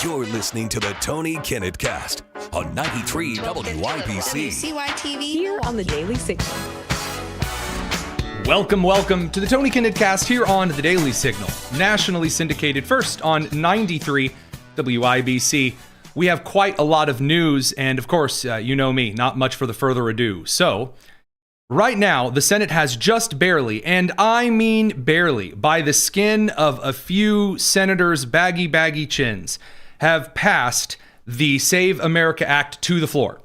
You're listening to the Tony Kinnett Cast on 93 WYPC. CYTV Here on the Daily Signal. Welcome to the Tony Kinnett Cast here on the Daily Signal, nationally syndicated first on 93 WYBC. We have quite a lot of news, and of course, you know me, not much for the further ado. So, right now, the Senate has just barely, and I mean barely, by the skin of a few senators' baggy chins, have passed the Save America Act to the floor.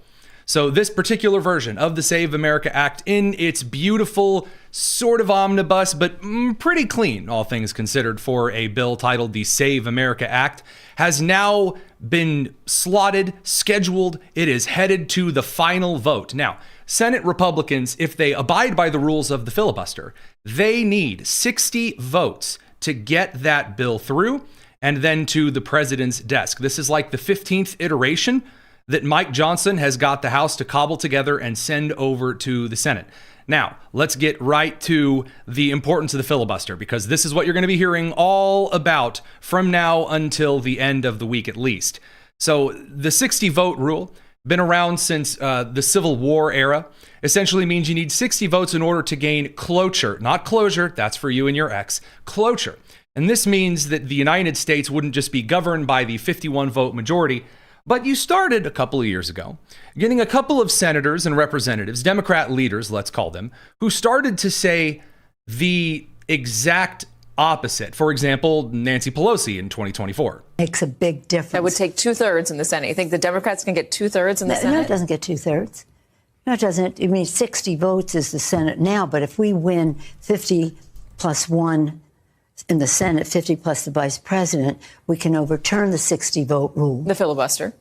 So this particular version of the Save America Act, in its beautiful sort of omnibus, but pretty clean, all things considered, for a bill titled the Save America Act, has now been slotted, scheduled. It is headed to the final vote. Now, Senate Republicans, if they abide by the rules of the filibuster, they need 60 votes to get that bill through and then to the president's desk. This is like the 15th iteration that Mike Johnson has got the House to cobble together and send over to the Senate. Now, let's get right to the importance of the filibuster, because this is what you're going to be hearing all about from now until the end of the week at least. So the 60 vote rule, been around since the Civil War era, essentially means you need 60 votes in order to gain cloture, not closure, that's for you and your ex, cloture. And this means that the United States wouldn't just be governed by the 51 vote majority, but you started a couple of years ago getting a couple of senators and representatives, Democrat leaders, let's call them, who started to say the exact opposite. For example, Nancy Pelosi in 2024. Makes a big difference. That would take 2/3 in the Senate. You think the Democrats can get 2/3 in the Senate? No, it doesn't get 2/3. No, it doesn't. I mean, 60 votes is the Senate now, but if we win 50 plus 1 in the Senate, 50 plus the vice president, we can overturn the 60 vote rule. The filibuster,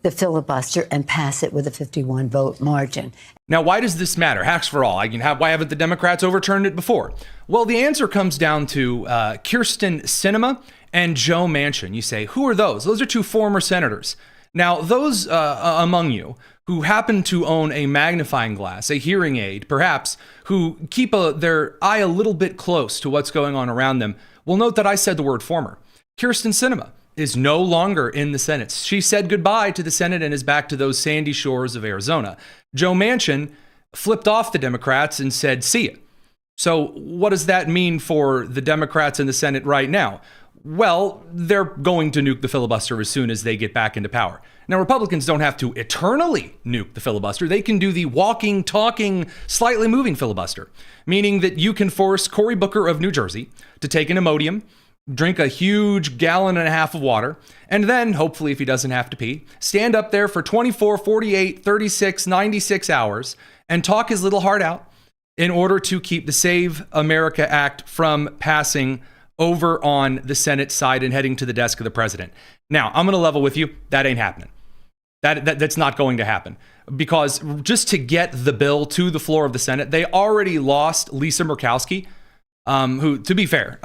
and pass it with a 51 vote margin. Now, why does this matter? Hacks for all. Why haven't the Democrats overturned it before? Well, the answer comes down to Kyrsten Sinema and Joe Manchin. You say, who are those? Those are two former senators. Now, those among you who happen to own a magnifying glass, a hearing aid, perhaps, who keep their eye a little bit close to what's going on around them, will note that I said the word former. Kyrsten Sinema is no longer in the Senate. She said goodbye to the Senate and is back to those sandy shores of Arizona. Joe Manchin flipped off the Democrats and said, see ya. So what does that mean for the Democrats in the Senate right now? Well, they're going to nuke the filibuster as soon as they get back into power. Now, Republicans don't have to eternally nuke the filibuster. They can do the walking, talking, slightly moving filibuster, meaning that you can force Cory Booker of New Jersey to take an Imodium, drink a huge gallon and a half of water, and then, hopefully if he doesn't have to pee, stand up there for 24, 48, 36, 96 hours and talk his little heart out in order to keep the Save America Act from passing over on the Senate side and heading to the desk of the president. Now, I'm going to level with you. That ain't happening. That's not going to happen, because just to get the bill to the floor of the Senate, they already lost Lisa Murkowski, who, to be fair,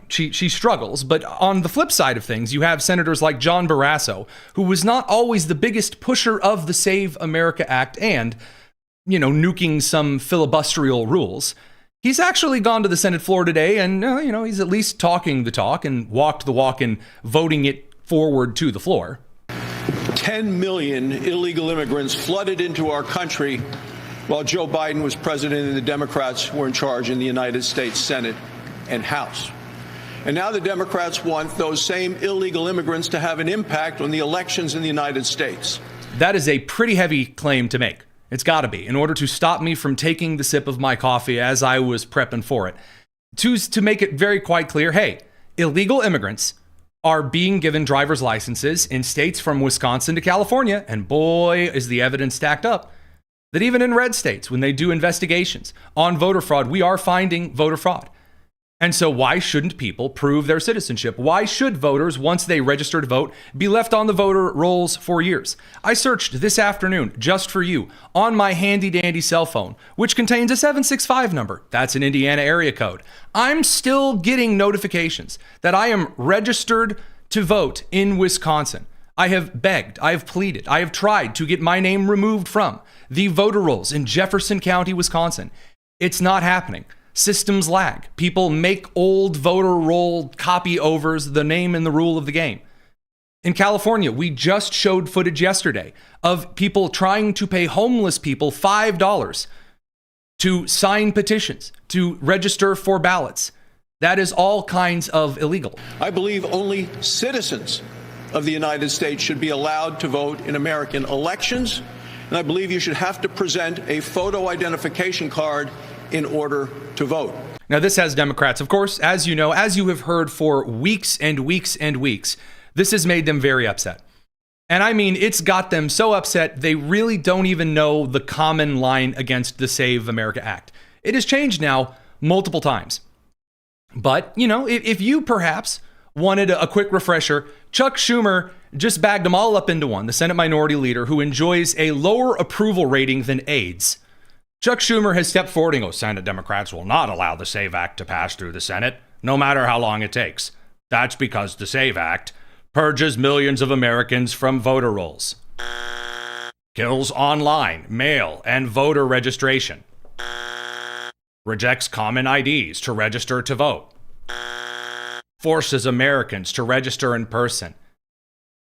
she struggles. But on the flip side of things, you have senators like John Barrasso, who was not always the biggest pusher of the Save America Act and, nuking some filibusterial rules. He's actually gone to the Senate floor today and, he's at least talking the talk and walked the walk in voting it forward to the floor. 10 million illegal immigrants flooded into our country while Joe Biden was president and the Democrats were in charge in the United States Senate and House. And now the Democrats want those same illegal immigrants to have an impact on the elections in the United States. That is a pretty heavy claim to make. It's got to be, in order to stop me from taking the sip of my coffee as I was prepping for it. To make it very quite clear, hey, illegal immigrants are being given driver's licenses in states from Wisconsin to California, and boy, is the evidence stacked up that even in red states, when they do investigations on voter fraud, we are finding voter fraud. And so why shouldn't people prove their citizenship? Why should voters, once they register to vote, be left on the voter rolls for years? I searched this afternoon, just for you, on my handy-dandy cell phone, which contains a 765 number. That's an Indiana area code. I'm still getting notifications that I am registered to vote in Wisconsin. I have begged, I have pleaded, I have tried to get my name removed from the voter rolls in Jefferson County, Wisconsin. It's not happening. Systems lag. People make old voter roll copy overs, the name and the rule of the game. In California, we just showed footage yesterday of people trying to pay homeless people $5 to sign petitions, to register for ballots. That is all kinds of illegal. I believe only citizens of the United States should be allowed to vote in American elections, and I believe you should have to present a photo identification card in order to vote. Now, this has Democrats, of course, as you know, as you have heard for weeks and weeks and weeks, this has made them very upset. And I mean, it's got them so upset, they really don't even know the common line against the Save America Act. It has changed now multiple times. But, you know, if you perhaps wanted a quick refresher, Chuck Schumer just bagged them all up into one, the Senate Minority Leader who enjoys a lower approval rating than AIDS. Chuck Schumer has stepped forward and goes, Senate Democrats will not allow the SAVE Act to pass through the Senate, no matter how long it takes. That's because the SAVE Act purges millions of Americans from voter rolls, kills online, mail, and voter registration, rejects common IDs to register to vote, forces Americans to register in person.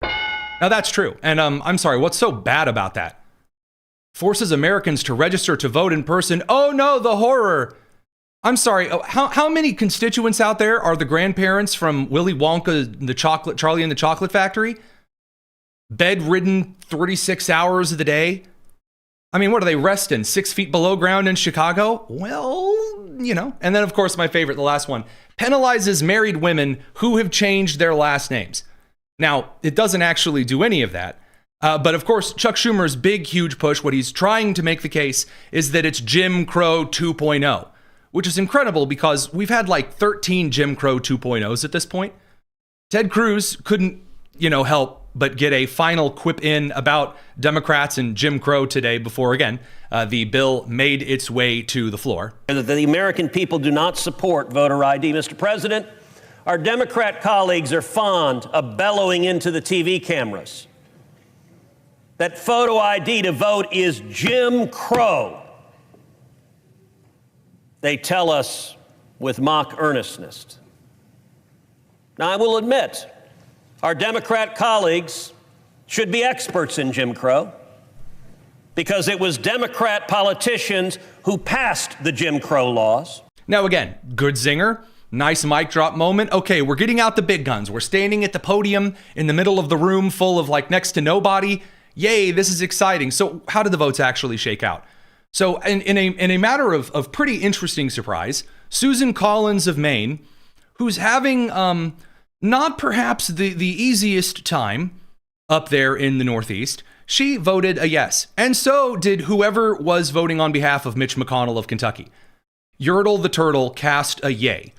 Now that's true. And I'm sorry, what's so bad about that? Forces Americans to register to vote in person. Oh no, the horror. I'm sorry, how many constituents out there are the grandparents from Willy Wonka, Charlie and the Chocolate Factory? Bedridden 36 hours of the day? I mean, what are they resting? 6 feet below ground in Chicago? Well, you know. And then, of course, my favorite, the last one, penalizes married women who have changed their last names. Now, it doesn't actually do any of that. But of course, Chuck Schumer's big, huge push, what he's trying to make the case is that it's Jim Crow 2.0, which is incredible because we've had like 13 Jim Crow 2.0s at this point. Ted Cruz couldn't, help but get a final quip in about Democrats and Jim Crow today before, again, the bill made its way to the floor. The American people do not support voter ID, Mr. President. Our Democrat colleagues are fond of bellowing into the TV cameras that photo ID to vote is Jim Crow. They tell us with mock earnestness. Now, I will admit, our Democrat colleagues should be experts in Jim Crow because it was Democrat politicians who passed the Jim Crow laws. Now, again, good zinger, nice mic drop moment. Okay, we're getting out the big guns. We're standing at the podium in the middle of the room full of next to nobody. Yay, this is exciting. So how did the votes actually shake out? So in a matter of pretty interesting surprise, Susan Collins of Maine, who's having not perhaps the easiest time up there in the Northeast, she voted a yes. And so did whoever was voting on behalf of Mitch McConnell of Kentucky. Yertle the Turtle cast a yay.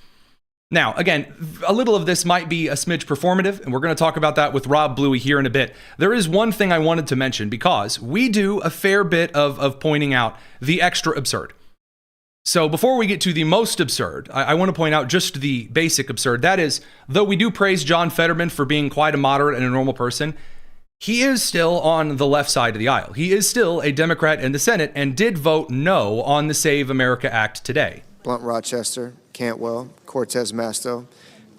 Now, again, a little of this might be a smidge performative, and we're going to talk about that with Rob Bluey here in a bit. There is one thing I wanted to mention because we do a fair bit of pointing out the extra absurd. So before we get to the most absurd, I want to point out just the basic absurd. That is, though we do praise John Fetterman for being quite a moderate and a normal person, he is still on the left side of the aisle. He is still a Democrat in the Senate and did vote no on the Save America Act today. Blunt Rochester, Cantwell, Cortez Masto,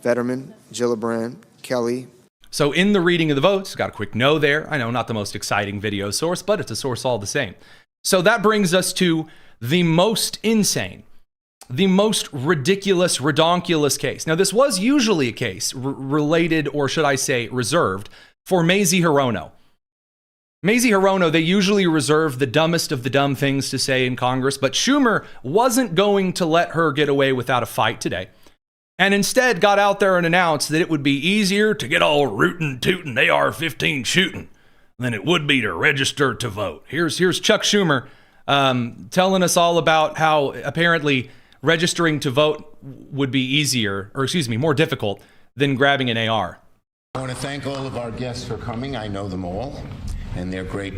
Fetterman, Gillibrand, Kelly. So in the reading of the votes, got a quick no there. I know, not the most exciting video source, but it's a source all the same. So that brings us to the most insane, the most ridiculous, redonkulous case. Now, this was usually a case related, or should I say reserved, for Mazie Hirono. Mazie Hirono, they usually reserve the dumbest of the dumb things to say in Congress, but Schumer wasn't going to let her get away without a fight today, and instead got out there and announced that it would be easier to get all rootin' tootin' AR-15 shooting than it would be to register to vote. Here's Chuck Schumer telling us all about how apparently registering to vote would be easier, or more difficult than grabbing an AR. I want to thank all of our guests for coming. I know them all. And they're great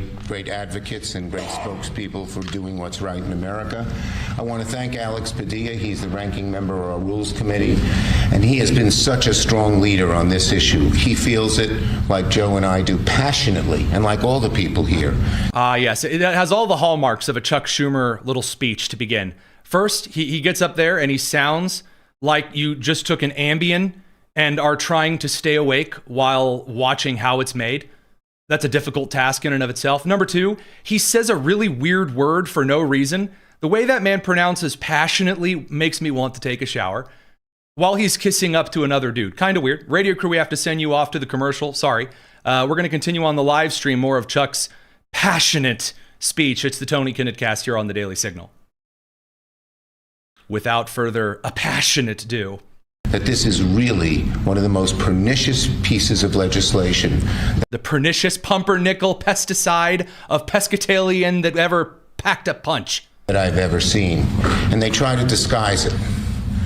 advocates and great spokespeople for doing what's right in America. I want to thank Alex Padilla. He's the ranking member of our Rules Committee, and he has been such a strong leader on this issue. He feels it like Joe and I do, passionately, and like all the people here. Yes, it has all the hallmarks of a Chuck Schumer little speech to begin. First, he gets up there and he sounds like you just took an Ambien and are trying to stay awake while watching how it's made. That's a difficult task in and of itself. Number two, he says a really weird word for no reason. The way that man pronounces passionately makes me want to take a shower while he's kissing up to another dude. Kind of weird. Radio crew, we have to send you off to the commercial. Sorry. We're going to continue on the live stream more of Chuck's passionate speech. It's the Tony Kinnett cast here on the Daily Signal. Without further passionate ado. That this is really one of the most pernicious pieces of legislation. The pernicious pumpernickel pesticide of pescatalian that ever packed a punch. That I've ever seen. And they try to disguise it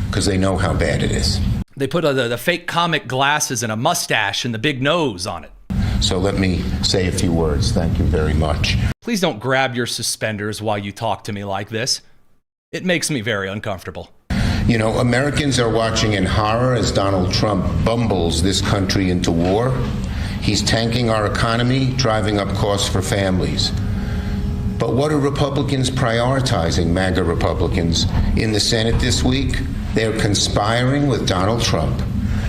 because they know how bad it is. They put the fake comic glasses and a mustache and the big nose on it. So let me say a few words. Thank you very much. Please don't grab your suspenders while you talk to me like this. It makes me very uncomfortable. You know, Americans are watching in horror as Donald Trump bumbles this country into war. He's tanking our economy, driving up costs for families. But what are Republicans prioritizing, MAGA Republicans, in the Senate this week? They're conspiring with Donald Trump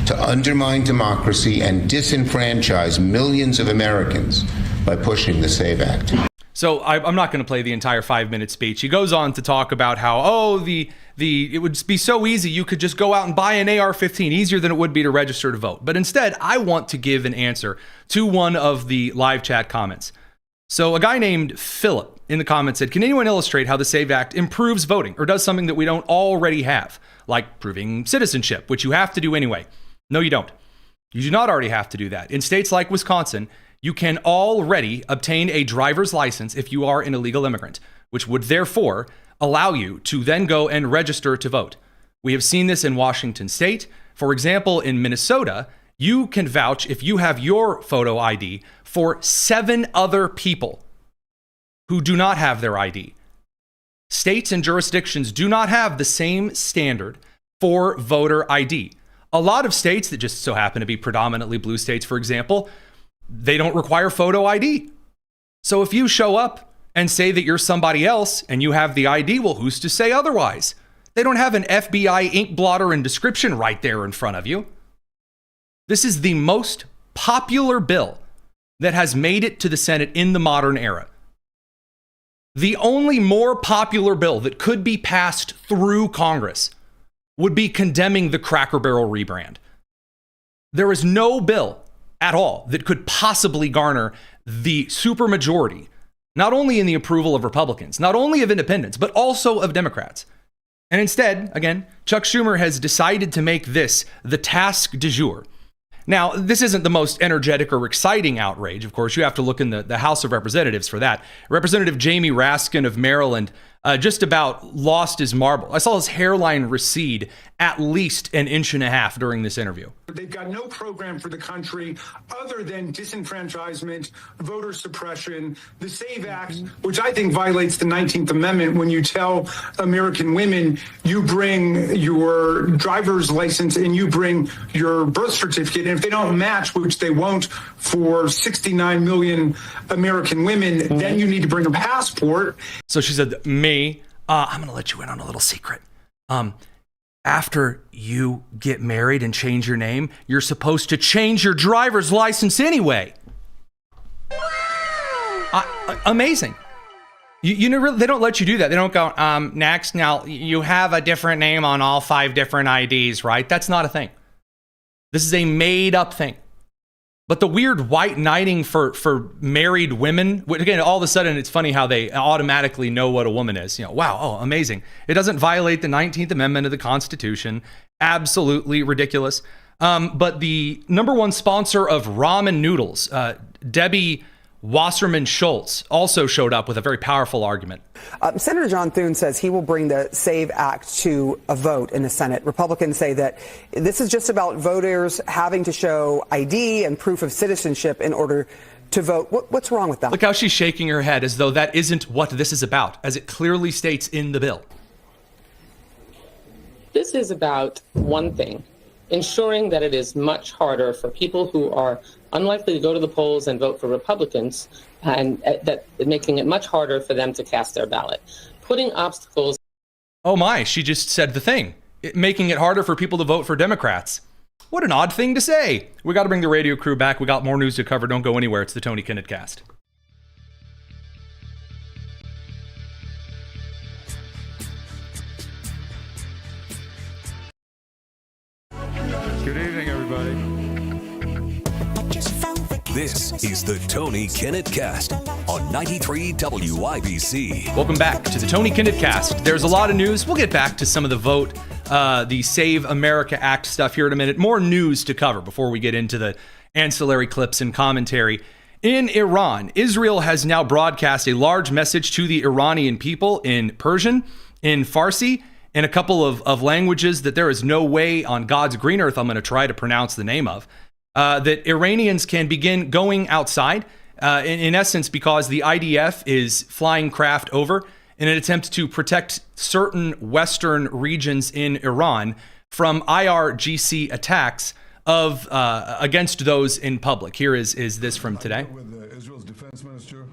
to undermine democracy and disenfranchise millions of Americans by pushing the SAVE Act. So I'm not going to play the entire 5-minute speech. He goes on to talk about how, it would be so easy. You could just go out and buy an AR-15, easier than it would be to register to vote. But instead, I want to give an answer to one of the live chat comments. So a guy named Philip in the comments said, can anyone illustrate how the SAVE Act improves voting or does something that we don't already have, like proving citizenship, which you have to do anyway? No, you don't. You do not already have to do that. In states like Wisconsin, you can already obtain a driver's license if you are an illegal immigrant, which would therefore allow you to then go and register to vote. We have seen this in Washington state. For example, in Minnesota, you can vouch if you have your photo ID for 7 other people who do not have their ID. States and jurisdictions do not have the same standard for voter ID. A lot of states that just so happen to be predominantly blue states, for example, they don't require photo ID. So if you show up and say that you're somebody else and you have the ID, well, who's to say otherwise? They don't have an FBI ink blotter and description right there in front of you. This is the most popular bill that has made it to the Senate in the modern era. The only more popular bill that could be passed through Congress would be condemning the Cracker Barrel rebrand. There is no bill at all that could possibly garner the supermajority, not only in the approval of Republicans, not only of independents, but also of Democrats. And instead, again, Chuck Schumer has decided to make this the task du jour. Now, this isn't the most energetic or exciting outrage. Of course, you have to look in the House of Representatives for that. Representative Jamie Raskin of Maryland just about lost his marble. I saw his hairline recede at least 1.5 inches during this interview. They've got no program for the country other than disenfranchisement, voter suppression, the SAVE Act, which I think violates the 19th Amendment when you tell American women you bring your driver's license and you bring your birth certificate. And if they don't match, which they won't for 69 million American women, then you need to bring a passport. So she said, I'm going to let you in on a little secret. After you get married and change your name, you're supposed to change your driver's license anyway. Amazing. You know, they don't let you do that. They don't go, next, now you have a different name on all 5 different IDs, right? That's not a thing. This is a made up thing. But the weird white knighting for married women, again, all of a sudden, it's funny how they automatically know what a woman is. Wow, oh, amazing. It doesn't violate the 19th Amendment of the Constitution. Absolutely ridiculous. But the number one sponsor of ramen noodles, Debbie Wasserman Schultz, also showed up with a very powerful argument. Senator John Thune says he will bring the SAVE Act to a vote in the Senate. Republicans say that this is just about voters having to show ID and proof of citizenship in order to vote. What's wrong with that? Look how she's shaking her head as though that isn't what this is about, as it clearly states in the bill. This is about one thing: ensuring that it is much harder for people who are unlikely to go to the polls and vote for Republicans, and that making it much harder for them to cast their ballot. Putting obstacles. Oh my, she just said the thing. Making it harder for people to vote for Democrats. What an odd thing to say. We got to bring the radio crew back. We got more news to cover. Don't go anywhere. It's the Tony Kinnett Cast. Good evening, everybody. This is the Tony Kinnett Cast on 93 WIBC. Welcome back to the Tony Kinnett Cast. There's a lot of news. We'll get back to some of the vote, the Save America Act stuff here in a minute. More news to cover before we get into the ancillary clips and commentary. In Iran, Israel has now broadcast a large message to the Iranian people in Persian, in Farsi, in a couple of languages that there is no way on God's green earth I'm going to try to pronounce the name of, that Iranians can begin going outside, in essence, because the IDF is flying craft over in an attempt to protect certain Western regions in Iran from IRGC attacks of against those in public. Here is this from today. With Israel's defense minister,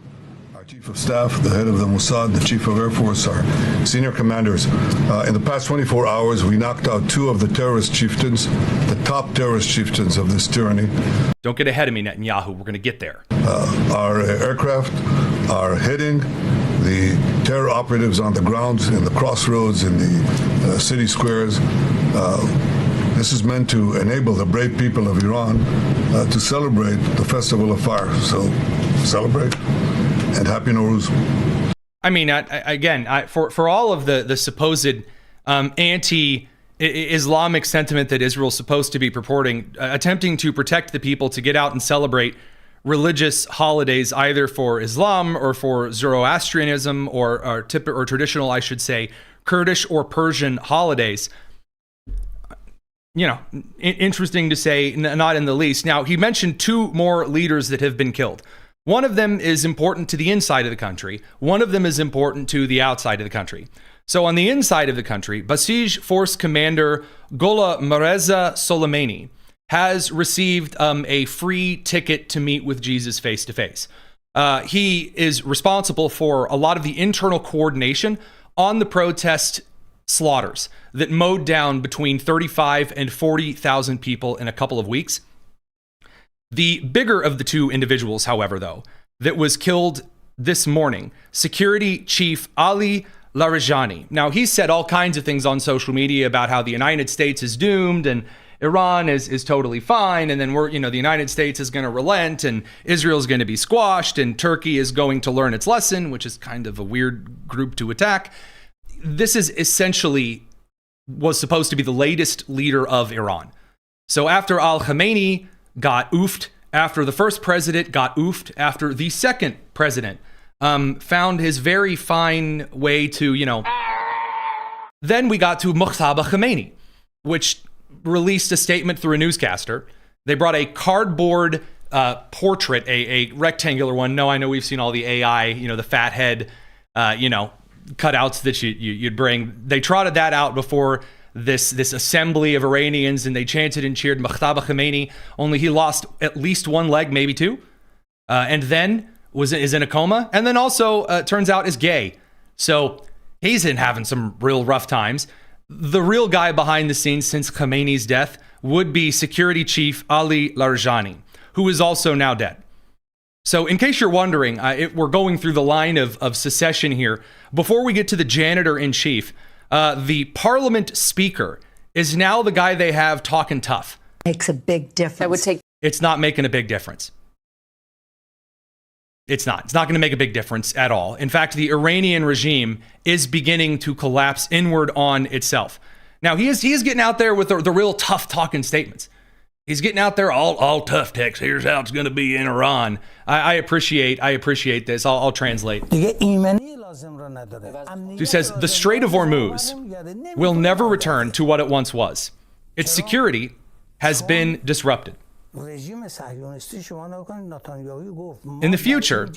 our chief of staff, the head of the Mossad, the chief of Air Force, our senior commanders. In the past 24 hours, we knocked out 2 of the terrorist chieftains, the top terrorist chieftains of this tyranny. Don't get ahead of me, Netanyahu. We're going to get there. Our aircraft are hitting the terror operatives on the ground, in the crossroads, in the city squares. This is meant to enable the brave people of Iran to celebrate the Festival of Fire. So celebrate and Happy Nowruz. I mean, for all of the supposed anti-Islamic sentiment that Israel's supposed to be purporting, attempting to protect the people to get out and celebrate religious holidays, either for Islam or for Zoroastrianism or traditional, I should say, Kurdish or Persian holidays. You know, interesting to say, not in the least. Now, he mentioned 2 more leaders that have been killed. One of them is important to the inside of the country. One of them is important to the outside of the country. So on the inside of the country, Basij Force Commander Gola Mereza Soleimani has received a free ticket to meet with Jesus face to face. He is responsible for a lot of the internal coordination on the protest slaughters that mowed down between 35 and 40,000 people in a couple of weeks. The bigger of the 2 individuals, however, though, that was killed this morning, Security Chief Ali Larijani. Now, he said all kinds of things on social media about how the United States is doomed and Iran is totally fine, and then the United States is going to relent and Israel's going to be squashed and Turkey is going to learn its lesson, which is kind of a weird group to attack. This is essentially was supposed to be the latest leader of Iran. So after al-Khamenei got oofed, after the first president got oofed, after the second president found his very fine way to, then we got to Mojtaba Khamenei, which released a statement through a newscaster. They brought a cardboard portrait, a rectangular one. No, I know we've seen all the AI, the fat head, cutouts that you'd bring. They trotted that out before this assembly of Iranians, and they chanted and cheered Mojtaba Khamenei, only he lost at least 1 leg, maybe 2, and then is in a coma, and then also turns out is gay. So he's having some real rough times. The real guy behind the scenes since Khamenei's death would be Security Chief Ali Larijani, who is also now dead. So in case you're wondering, we're going through the line of secession here. Before we get to the janitor-in-chief, the parliament speaker is now the guy they have talking tough. Makes a big difference. It's not making a big difference. It's not going to make a big difference at all. In fact, the Iranian regime is beginning to collapse inward on itself. Now, he is getting out there with the real tough talking statements. He's getting out there all tough text. Here's how it's going to be in Iran. I appreciate this. I'll translate. He says the Strait of Hormuz will never return to what it once was. Its security has been disrupted. In the future,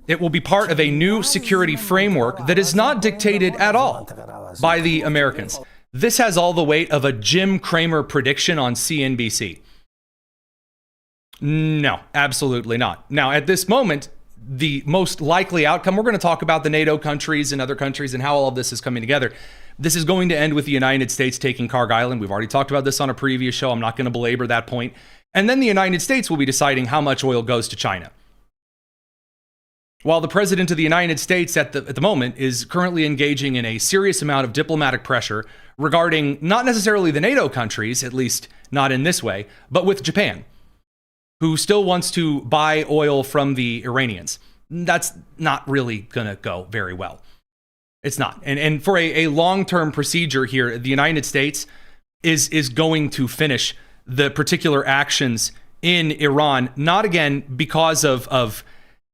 it will be part of a new security framework that is not dictated at all by the Americans. This has all the weight of a Jim Cramer prediction on CNBC. No, absolutely not. Now, at this moment, the most likely outcome, we're going to talk about the NATO countries and other countries and how all of this is coming together. This is going to end with the United States taking Kharg Island. We've already talked about this on a previous show. I'm not going to belabor that point. And then the United States will be deciding how much oil goes to China. While the president of the United States at the moment is currently engaging in a serious amount of diplomatic pressure regarding not necessarily the NATO countries, at least not in this way, but with Japan, who still wants to buy oil from the Iranians. That's not really going to go very well. It's not. And for a long-term procedure here, the United States is going to finish the particular actions in Iran, not again because of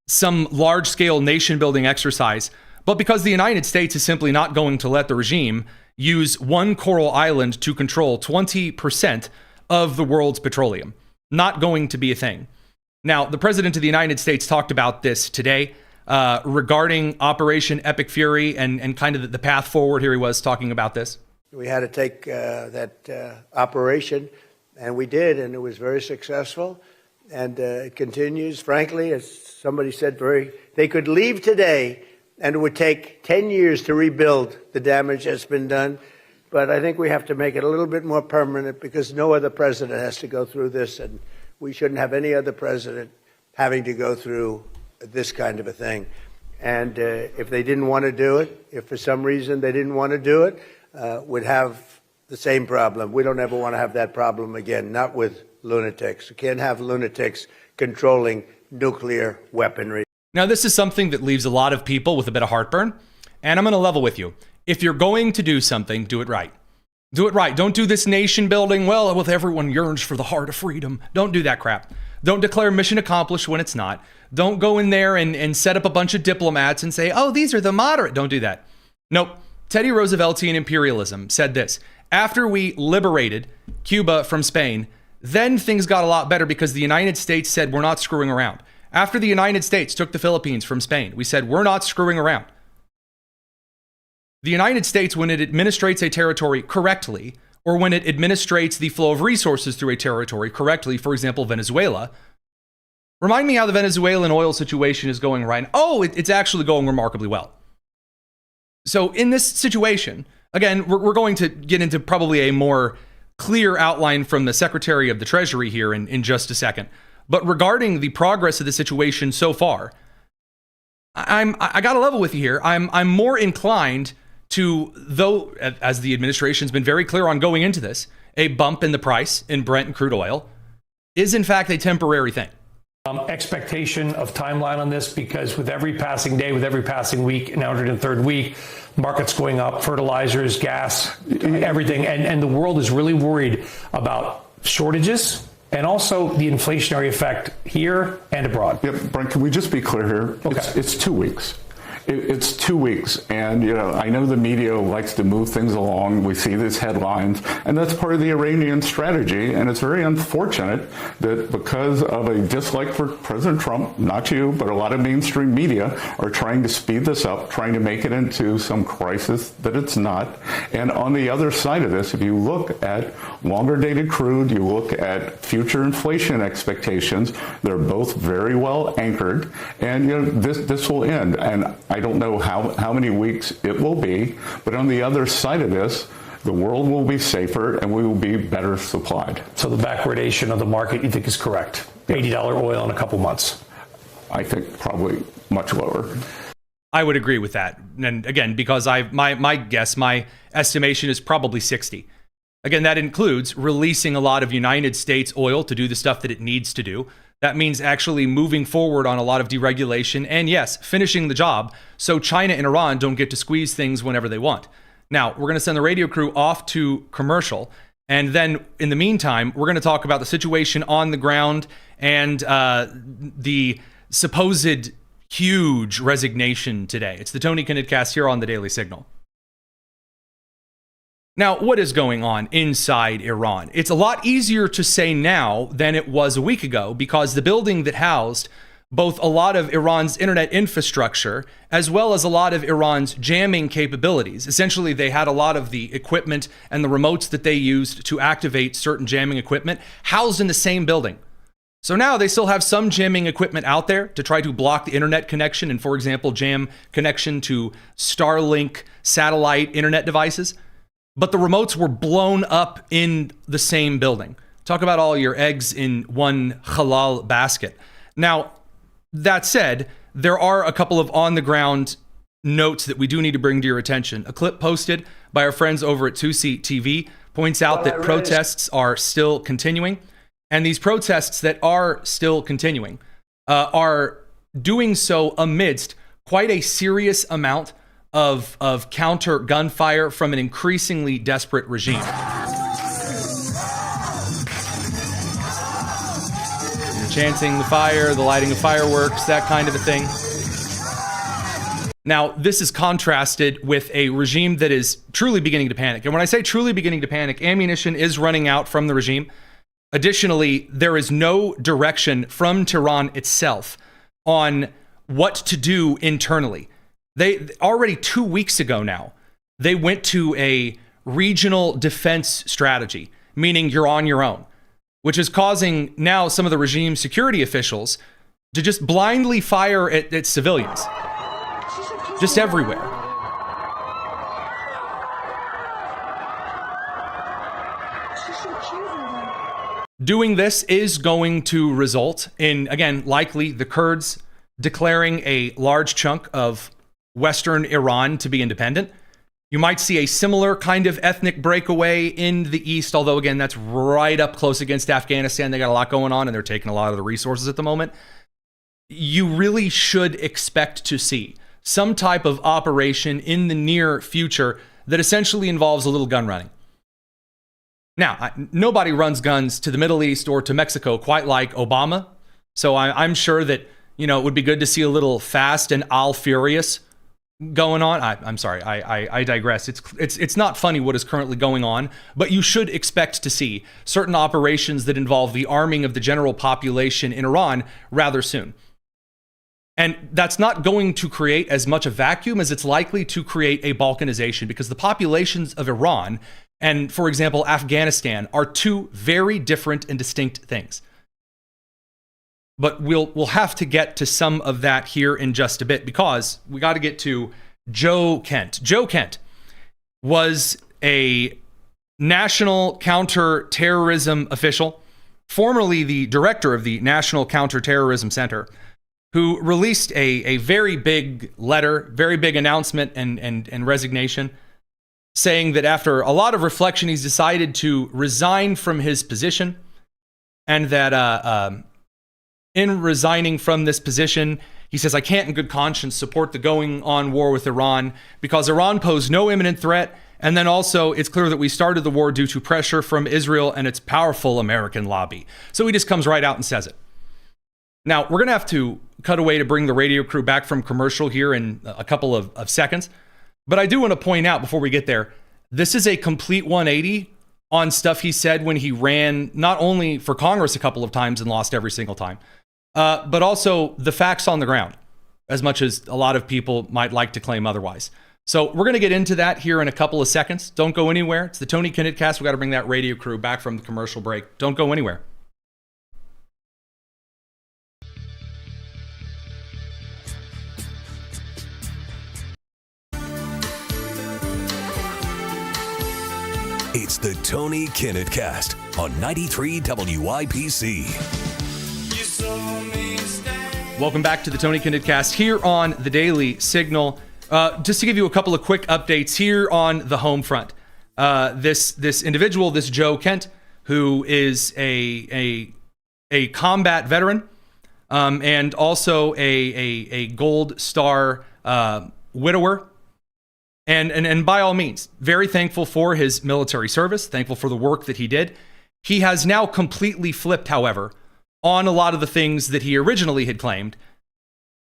some large-scale nation-building exercise, but because the United States is simply not going to let the regime use one coral island to control 20% of the world's petroleum. Not going to be a thing. Now, the president of the United States talked about this today regarding Operation Epic Fury and kind of the path forward. Here he was talking about this. We had to take that operation, and we did, and it was very successful. And it continues. Frankly, as somebody said, they could leave today, and it would take 10 years to rebuild the damage that's been done. But I think we have to make it a little bit more permanent because no other president has to go through this, and we shouldn't have any other president having to go through this kind of a thing. And if they didn't want to do it, if for some reason they didn't want to do it, we'd have the same problem. We don't ever want to have that problem again, not with lunatics. You can't have lunatics controlling nuclear weaponry. Now, this is something that leaves a lot of people with a bit of heartburn, and I'm going to level with you. If you're going to do something, do it right. Do it right. Don't do this nation building, well, with everyone yearns for the heart of freedom. Don't do that crap. Don't declare mission accomplished when it's not. Don't go in there and set up a bunch of diplomats and say, oh, these are the moderate. Don't do that. Nope. Teddy Rooseveltian imperialism said this. After we liberated Cuba from Spain, then things got a lot better because the United States said we're not screwing around. After the United States took the Philippines from Spain, we said we're not screwing around. The United States, when it administrates a territory correctly, or when it administrates the flow of resources through a territory correctly, for example, Venezuela, remind me how the Venezuelan oil situation is going right now. Oh, it's actually going remarkably well. So in this situation, again, we're going to get into probably a more clear outline from the Secretary of the Treasury here in just a second. But regarding the progress of the situation so far, I got to level with you here. I'm more inclined to, though, as the administration's been very clear on going into this, a bump in the price in Brent and crude oil is in fact a temporary thing. Expectation of timeline on this, because with every passing day, with every passing week, now entered in third week, markets going up, fertilizers, gas, everything. And the world is really worried about shortages and also the inflationary effect here and abroad. Yep, Brent, can we just be clear here? Okay. It's 2 weeks. It's 2 weeks, and I know the media likes to move things along. We see these headlines, and that's part of the Iranian strategy, and it's very unfortunate that because of a dislike for President Trump, not you, but a lot of mainstream media are trying to speed this up, trying to make it into some crisis that it's not. And on the other side of this, if you look at longer-dated crude, you look at future inflation expectations, they're both very well anchored, and this will end. And I don't know how many weeks it will be, but on the other side of this, the world will be safer and we will be better supplied. So the backwardation of the market, you think, is correct? $80 oil in a couple months? I think probably much lower. I would agree with that. And again, because my estimation is probably 60. Again, that includes releasing a lot of United States oil to do the stuff that it needs to do. That means actually moving forward on a lot of deregulation and, yes, finishing the job so China and Iran don't get to squeeze things whenever they want. Now, we're going to send the radio crew off to commercial. And then in the meantime, we're going to talk about the situation on the ground and the supposed huge resignation today. It's the Tony Kinnett Cast here on the Daily Signal. Now, what is going on inside Iran? It's a lot easier to say now than it was a week ago because the building that housed both a lot of Iran's internet infrastructure as well as a lot of Iran's jamming capabilities. Essentially, they had a lot of the equipment and the remotes that they used to activate certain jamming equipment housed in the same building. So now they still have some jamming equipment out there to try to block the internet connection and, for example, jam connection to Starlink satellite internet devices. But the remotes were blown up in the same building. Talk about all your eggs in one halal basket. Now, that said, there are a couple of on-the-ground notes that we do need to bring to your attention. A clip posted by our friends over at 2Seat TV points out that protests are still continuing. And these protests that are still continuing are doing so amidst quite a serious amount of counter gunfire from an increasingly desperate regime. You're chanting the fire, the lighting of fireworks, that kind of a thing. Now, this is contrasted with a regime that is truly beginning to panic. And when I say truly beginning to panic, ammunition is running out from the regime. Additionally, there is no direction from Tehran itself on what to do internally. They already 2 weeks ago now, they went to a regional defense strategy, meaning you're on your own, which is causing now some of the regime security officials to just blindly fire at civilians, just everywhere. Doing this is going to result in, again, likely the Kurds declaring a large chunk of Western Iran to be independent. You might see a similar kind of ethnic breakaway in the east, although, again, that's right up close against Afghanistan. They got a lot going on, and they're taking a lot of the resources at the moment. You really should expect to see some type of operation in the near future that essentially involves a little gun running. Now, nobody runs guns to the Middle East or to Mexico quite like Obama. So I'm sure that, it would be good to see a little fast and all furious going on. I'm sorry, I digress. It's not funny what is currently going on, but you should expect to see certain operations that involve the arming of the general population in Iran rather soon. And that's not going to create as much a vacuum as it's likely to create a balkanization, because the populations of Iran and, for example, Afghanistan are two very different and distinct things. But we'll have to get to some of that here in just a bit, because we got to get to Joe Kent. Joe Kent was a national counterterrorism official, formerly the director of the National Counterterrorism Center, who released a very big letter, very big announcement and resignation, saying that after a lot of reflection, he's decided to resign from his position, and that in resigning from this position, he says, I can't in good conscience support the going on war with Iran because Iran posed no imminent threat. And then also, it's clear that we started the war due to pressure from Israel and its powerful American lobby. So he just comes right out and says it. Now, we're going to have to cut away to bring the radio crew back from commercial here in a couple of seconds. But I do want to point out before we get there, this is a complete 180 on stuff he said when he ran not only for Congress a couple of times and lost every single time, but also the facts on the ground, as much as a lot of people might like to claim otherwise. So we're going to get into that here in a couple of seconds. Don't go anywhere. It's the Tony Kinnett Cast. We got to bring that radio crew back from the commercial break. Don't go anywhere. It's the Tony Kinnett Cast on 93 WIBC. Welcome back to the Tony Kinnett Cast here on the Daily Signal. Just to give you a couple of quick updates here on the home front. This individual, this Joe Kent, who is a combat veteran and also a Gold Star widower. And by all means, very thankful for his military service, thankful for the work that he did. He has now completely flipped, however, on a lot of the things that he originally had claimed,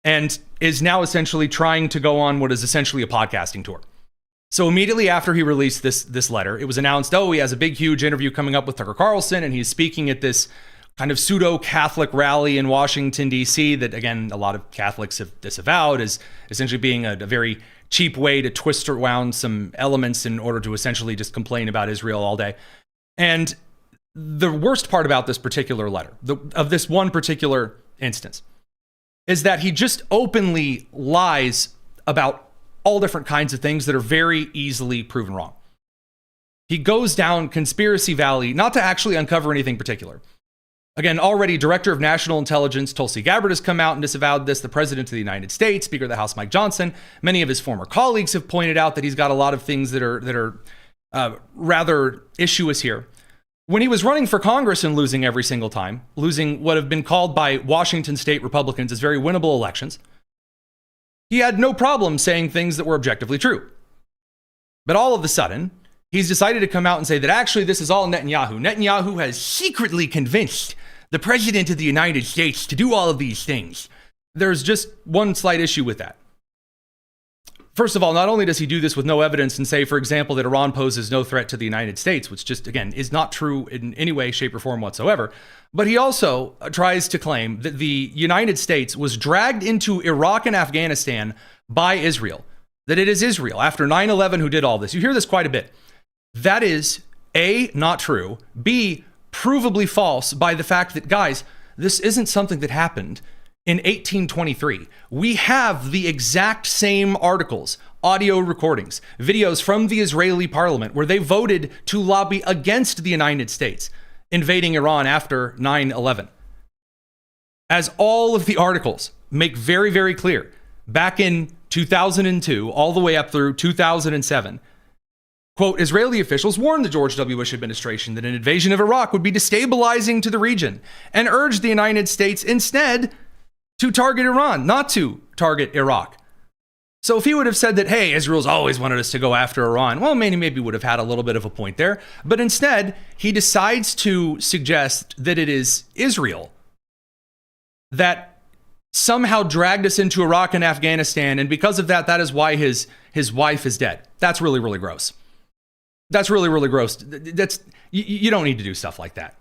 and is now essentially trying to go on what is essentially a podcasting tour. So immediately after he released this letter, it was announced, he has a big, huge interview coming up with Tucker Carlson, and he's speaking at this kind of pseudo-Catholic rally in Washington, D.C. that, again, a lot of Catholics have disavowed as essentially being a very cheap way to twist around some elements in order to essentially just complain about Israel all day. And the worst part about this particular letter, of this one particular instance, is that he just openly lies about all different kinds of things that are very easily proven wrong. He goes down conspiracy valley, not to actually uncover anything particular. Again, already Director of National Intelligence Tulsi Gabbard has come out and disavowed this. The President of the United States, Speaker of the House Mike Johnson, many of his former colleagues have pointed out that he's got a lot of things that are rather issuous here. When he was running for Congress and losing every single time, losing what have been called by Washington state Republicans as very winnable elections, he had no problem saying things that were objectively true. But all of a sudden, he's decided to come out and say that actually this is all Netanyahu. Netanyahu has secretly convinced the President of the United States to do all of these things. There's just one slight issue with that. First of all, not only does he do this with no evidence and say, for example, that Iran poses no threat to the United States, which just, again, is not true in any way, shape, or form whatsoever, but he also tries to claim that the United States was dragged into Iraq and Afghanistan by Israel, that it is Israel after 9/11 who did all this. You hear this quite a bit. That is A, not true, B, provably false by the fact that, guys, this isn't something that happened in 1823. We have the exact same articles, audio recordings, videos from the Israeli parliament where they voted to lobby against the United States invading Iran after 9/11. As all of the articles make very, very clear, back in 2002, all the way up through 2007, quote, Israeli officials warned the George W. Bush administration that an invasion of Iraq would be destabilizing to the region and urged the United States instead to target Iran, not to target Iraq. So if he would have said that, hey, Israel's always wanted us to go after Iran, well, maybe would have had a little bit of a point there. But instead, he decides to suggest that it is Israel that somehow dragged us into Iraq and Afghanistan, and because of that, that is why his wife is dead. That's really, really gross. That's really, really gross. You don't need to do stuff like that.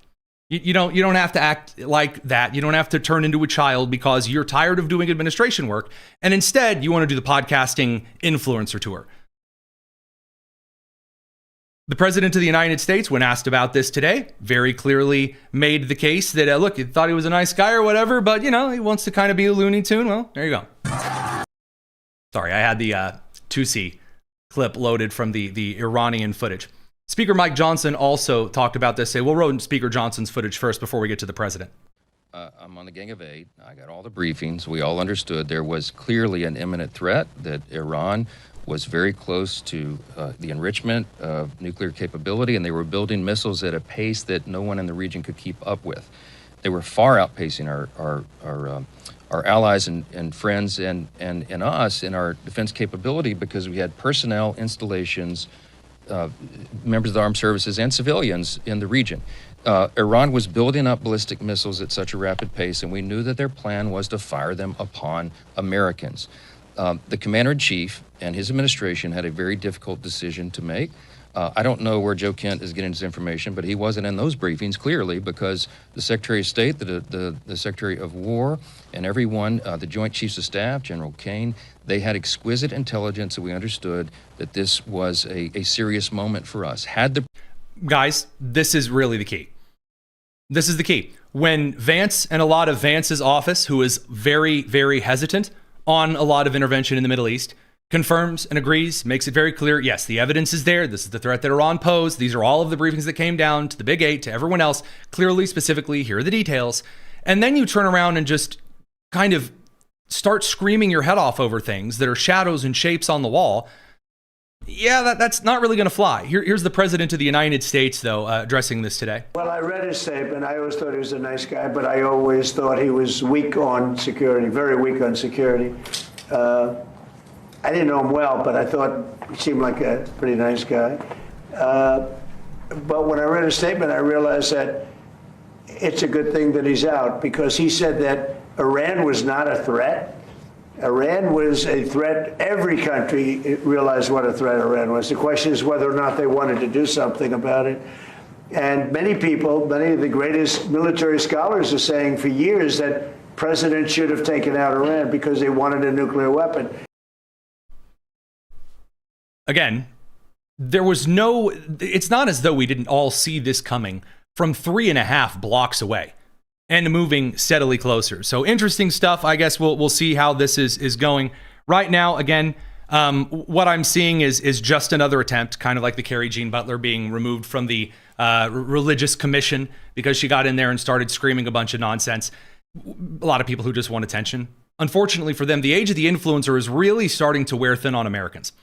You don't have to act like that. You don't have to turn into a child because you're tired of doing administration work, and instead you want to do the podcasting influencer tour. The President of the United States, when asked about this today, very clearly made the case that, look, you thought he was a nice guy or whatever, but, he wants to kind of be a Looney Tune. Well, there you go. Sorry, I had the Tusi clip loaded from the Iranian footage. Speaker Mike Johnson also talked about this. We'll roll Speaker Johnson's footage first before we get to the president. I'm on the Gang of Eight. I got all the briefings. We all understood there was clearly an imminent threat, that Iran was very close to the enrichment of nuclear capability, and they were building missiles at a pace that no one in the region could keep up with. They were far outpacing our allies and friends and us in our defense capability, because we had personnel, installations, members of the armed services, and civilians in the region. Iran was building up ballistic missiles at such a rapid pace, and we knew that their plan was to fire them upon Americans. The commander-in-chief and his administration had a very difficult decision to make. I don't know where Joe Kent is getting his information, but he wasn't in those briefings, clearly, because the Secretary of State, the Secretary of War, and everyone, the Joint Chiefs of Staff, General Kane, they had exquisite intelligence, and we understood that this was a serious moment for us. Guys, this is really the key. This is the key. When Vance and a lot of Vance's office, who is very, very hesitant on a lot of intervention in the Middle East, confirms and agrees, makes it very clear, yes, the evidence is there. This is the threat that Iran posed. These are all of the briefings that came down to the Big Eight, to everyone else. Clearly, specifically, here are the details. And then you turn around and just kind of start screaming your head off over things that are shadows and shapes on the wall. Yeah, that's not really going to fly. Here's the President of the United States, though, addressing this today. Well, I read his statement. I always thought he was a nice guy, but I always thought he was weak on security, very weak on security. I didn't know him well, but I thought he seemed like a pretty nice guy. But when I read his statement, I realized that it's a good thing that he's out, because he said that Iran was not a threat. Iran was a threat. Every country realized what a threat Iran was. The question is whether or not they wanted to do something about it. And many people, many of the greatest military scholars are saying for years that presidents should have taken out Iran because they wanted a nuclear weapon. Again, it's not as though we didn't all see this coming from 3.5 blocks away and moving steadily closer. So interesting stuff. I guess we'll see how this is going. Right now, again, what I'm seeing is just another attempt, kind of like the Carrie Jean Butler being removed from the religious commission because she got in there and started screaming a bunch of nonsense. A lot of people who just want attention. Unfortunately for them, the age of the influencer is really starting to wear thin on Americans.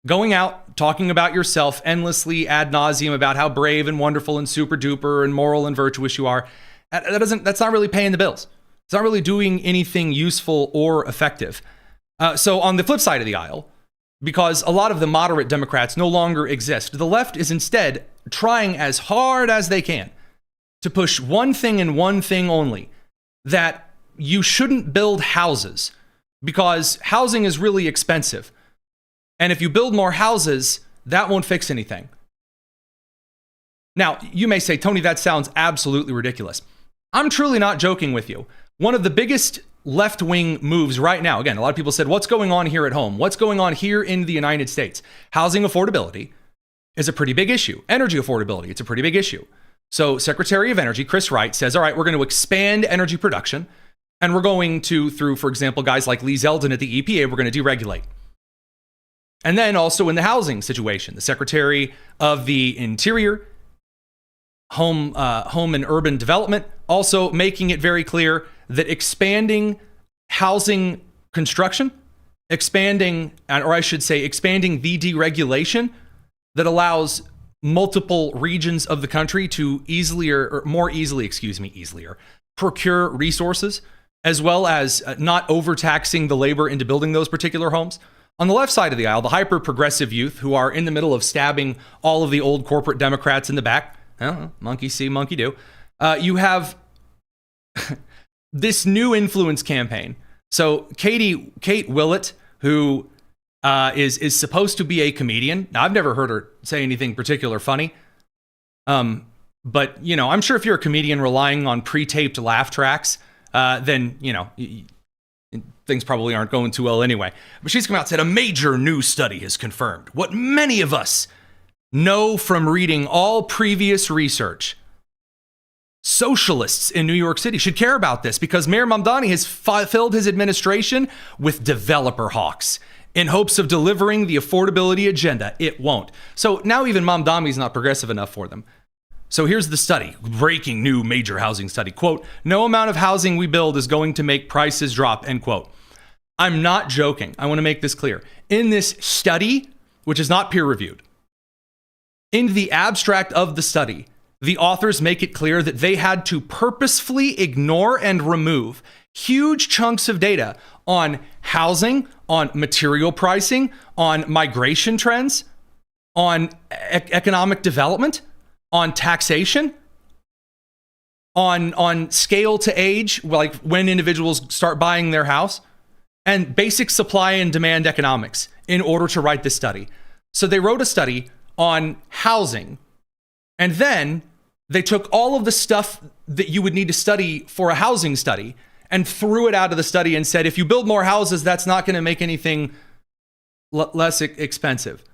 Going out, talking about yourself endlessly ad nauseum about how brave and wonderful and super duper and moral and virtuous you are, that's not really paying the bills. It's not really doing anything useful or effective. So on the flip side of the aisle, because a lot of the moderate Democrats no longer exist, the left is instead trying as hard as they can to push one thing and one thing only, that you shouldn't build houses because housing is really expensive. And if you build more houses, that won't fix anything. Now, you may say, Tony, that sounds absolutely ridiculous. I'm truly not joking with you. One of the biggest left-wing moves right now, again, a lot of people said, what's going on here at home? What's going on here in the United States? Housing affordability is a pretty big issue. Energy affordability, it's a pretty big issue. So Secretary of Energy, Chris Wright, says, all right, we're going to expand energy production, and we're going to, through, for example, guys like Lee Zeldin at the EPA, we're going to deregulate. And then also in the housing situation, the Secretary of the Interior, Home and Urban Development, also making it very clear that expanding housing construction, expanding the deregulation that allows multiple regions of the country to more easily procure resources, as well as not overtaxing the labor into building those particular homes. On the left side of the aisle, the hyper-progressive youth who are in the middle of stabbing all of the old corporate Democrats in the back, monkey see, monkey do. You have this new influence campaign. So Kate Willett, who is supposed to be a comedian. Now, I've never heard her say anything particular funny. But, I'm sure if you're a comedian relying on pre-taped laugh tracks, then, things probably aren't going too well anyway. But she's come out and said a major new study has confirmed what many of us know from reading all previous research. Socialists in New York City should care about this because Mayor Mamdani has filled his administration with developer hawks in hopes of delivering the affordability agenda. It won't. So now even Mamdani's not progressive enough for them. So here's the study, breaking new major housing study. Quote, no amount of housing we build is going to make prices drop, end quote. I'm not joking. I want to make this clear. In this study, which is not peer-reviewed, in the abstract of the study, the authors make it clear that they had to purposefully ignore and remove huge chunks of data on housing, on material pricing, on migration trends, on economic development, on taxation, on scale to age, like when individuals start buying their house, and basic supply and demand economics in order to write this study. So they wrote a study on housing, and then they took all of the stuff that you would need to study for a housing study and threw it out of the study and said, if you build more houses, that's not going to make anything less expensive.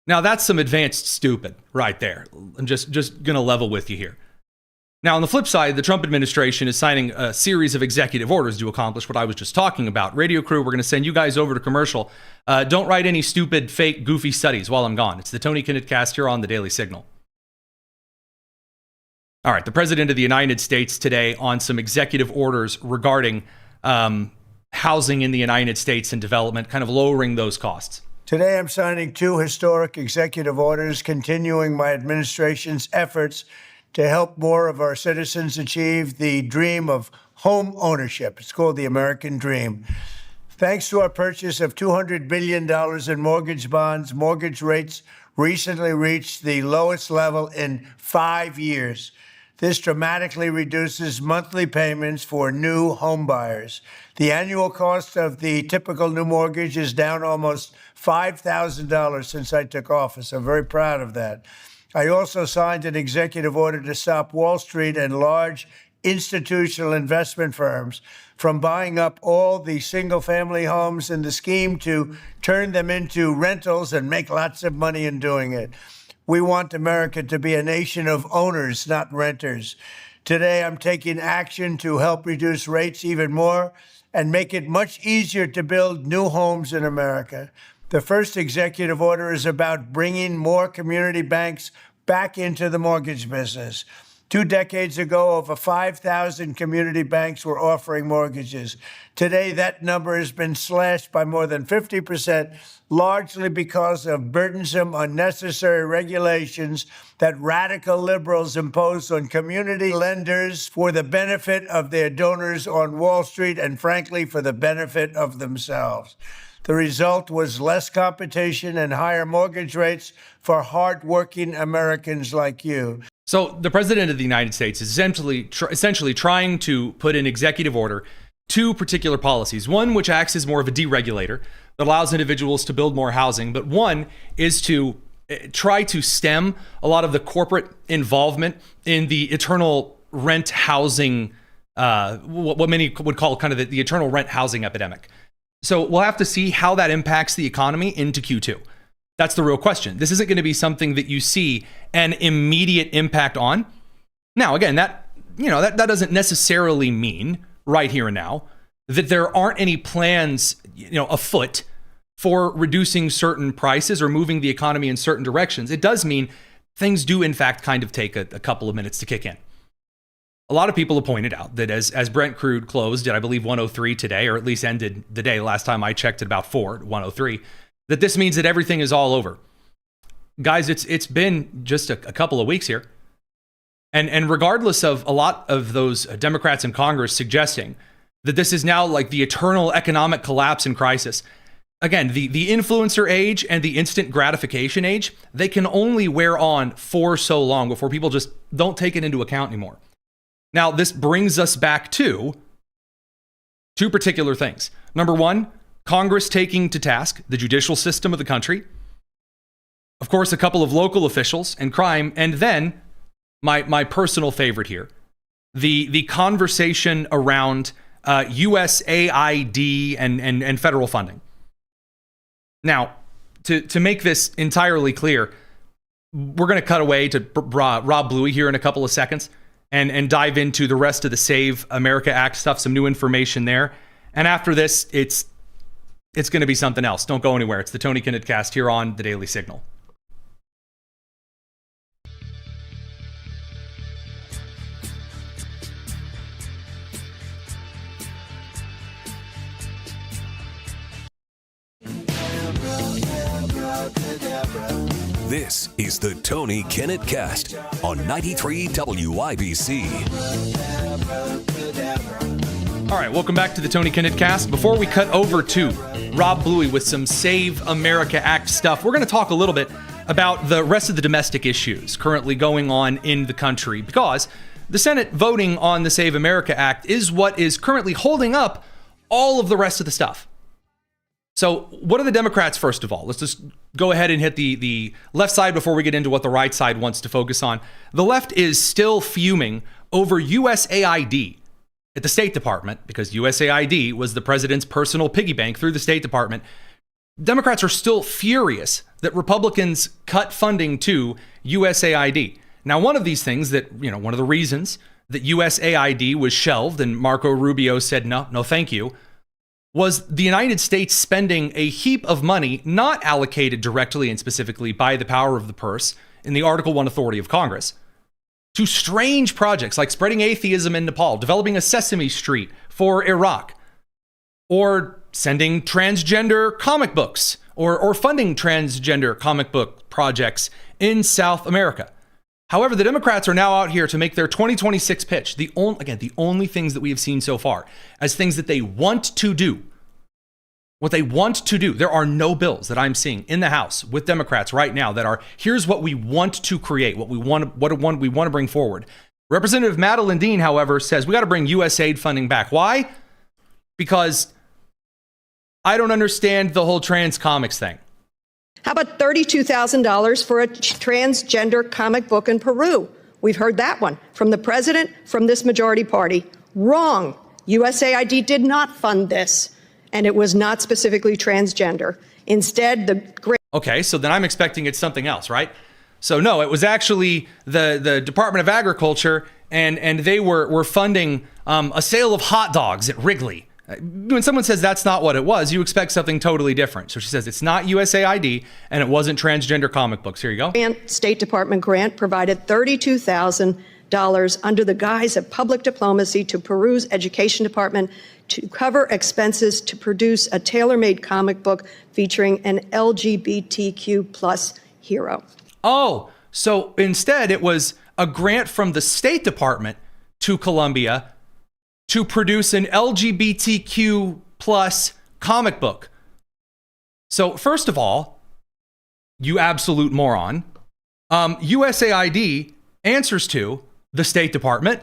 Now, that's some advanced stupid right there. I'm just going to level with you here. Now, on the flip side, the Trump administration is signing a series of executive orders to accomplish what I was just talking about. Radio crew, we're going to send you guys over to commercial. Don't write any stupid, fake, goofy studies while I'm gone. It's the Tony Kinnett Cast here on the Daily Signal. All right, the President of the United States today on some executive orders regarding housing in the United States and development, kind of lowering those costs. Today, I'm signing 2 historic executive orders continuing my administration's efforts to help more of our citizens achieve the dream of home ownership. It's called the American Dream. Thanks to our purchase of $200 billion in mortgage bonds, mortgage rates recently reached the lowest level in 5 years. This dramatically reduces monthly payments for new home buyers. The annual cost of the typical new mortgage is down almost $5,000 since I took office. I'm very proud of that. I also signed an executive order to stop Wall Street and large institutional investment firms from buying up all the single-family homes in the scheme to turn them into rentals and make lots of money in doing it. We want America to be a nation of owners, not renters. Today, I'm taking action to help reduce rates even more and make it much easier to build new homes in America. The first executive order is about bringing more community banks back into the mortgage business. 2 decades ago, over 5,000 community banks were offering mortgages. Today, that number has been slashed by more than 50%, largely because of burdensome, unnecessary regulations that radical liberals imposed on community lenders for the benefit of their donors on Wall Street and, frankly, for the benefit of themselves. The result was less competition and higher mortgage rates for hardworking Americans like you. So the president of the United States is essentially trying to put in executive order 2 particular policies. One, which acts as more of a deregulator that allows individuals to build more housing. But one is to try to stem a lot of the corporate involvement in the eternal rent housing, what many would call kind of the eternal rent housing epidemic. So we'll have to see how that impacts the economy into Q2. That's the real question. This isn't going to be something that you see an immediate impact on. Now, again, that doesn't necessarily mean right here and now that there aren't any plans, afoot for reducing certain prices or moving the economy in certain directions. It does mean things do, in fact, kind of take a couple of minutes to kick in. A lot of people have pointed out that as Brent crude closed at, I believe, 103 today, or at least ended the day, last time I checked at about 103, that this means that everything is all over. Guys, it's been just a couple of weeks here. And regardless of a lot of those Democrats in Congress suggesting that this is now like the eternal economic collapse and crisis, again, the influencer age and the instant gratification age, they can only wear on for so long before people just don't take it into account anymore. Now, this brings us back to 2 particular things. Number one, Congress taking to task the judicial system of the country. Of course, a couple of local officials and crime. And then my personal favorite here, the conversation around USAID and federal funding. Now, to make this entirely clear, we're going to cut away to Rob Bluey here in a couple of seconds and dive into the rest of the Save America Act stuff, some new information there. And after this, it's going to be something else. Don't go anywhere. It's the Tony Kinnett Cast here on The Daily Signal. This is the Tony Kinnett Cast on 93 WIBC. All right, welcome back to the Tony Kinnett Cast. Before we cut over to Rob Bluey with some Save America Act stuff, we're going to talk a little bit about the rest of the domestic issues currently going on in the country, because the Senate voting on the Save America Act is what is currently holding up all of the rest of the stuff. So what are the Democrats, first of all? Let's just go ahead and hit the left side before we get into what the right side wants to focus on. The left is still fuming over USAID at the State Department, because USAID was the president's personal piggy bank through the State Department. Democrats are still furious that Republicans cut funding to USAID. Now, one of these things that, one of the reasons that USAID was shelved and Marco Rubio said, no, thank you, was the United States spending a heap of money not allocated directly and specifically by the power of the purse in the Article 1 authority of Congress to strange projects like spreading atheism in Nepal, developing a Sesame Street for Iraq, or sending transgender comic books or funding transgender comic book projects in South America. However, the Democrats are now out here to make their 2026 pitch, the only things that we have seen so far, as things that they want to do. What they want to do. There are no bills that I'm seeing in the House with Democrats right now that are, here's what we want to create, what we want to bring forward. Representative Madeleine Dean, however, says we got to bring USAID funding back. Why? Because I don't understand the whole trans comics thing. How about $32,000 for a transgender comic book in Peru? We've heard that one from the president, from this majority party. Wrong. USAID did not fund this, and it was not specifically transgender. Instead, the great... Okay, so then I'm expecting it's something else, right? So no, it was actually the Department of Agriculture, and they were funding a sale of hot dogs at Wrigley. When someone says that's not what it was, you expect something totally different. So she says it's not USAID and it wasn't transgender comic books. Here you go. And State Department grant provided $32,000 under the guise of public diplomacy to Peru's Education Department to cover expenses to produce a tailor-made comic book featuring an LGBTQ plus hero. Oh, so instead it was a grant from the State Department to Colombia to produce an LGBTQ plus comic book. So first of all, you absolute moron, USAID answers to the State Department.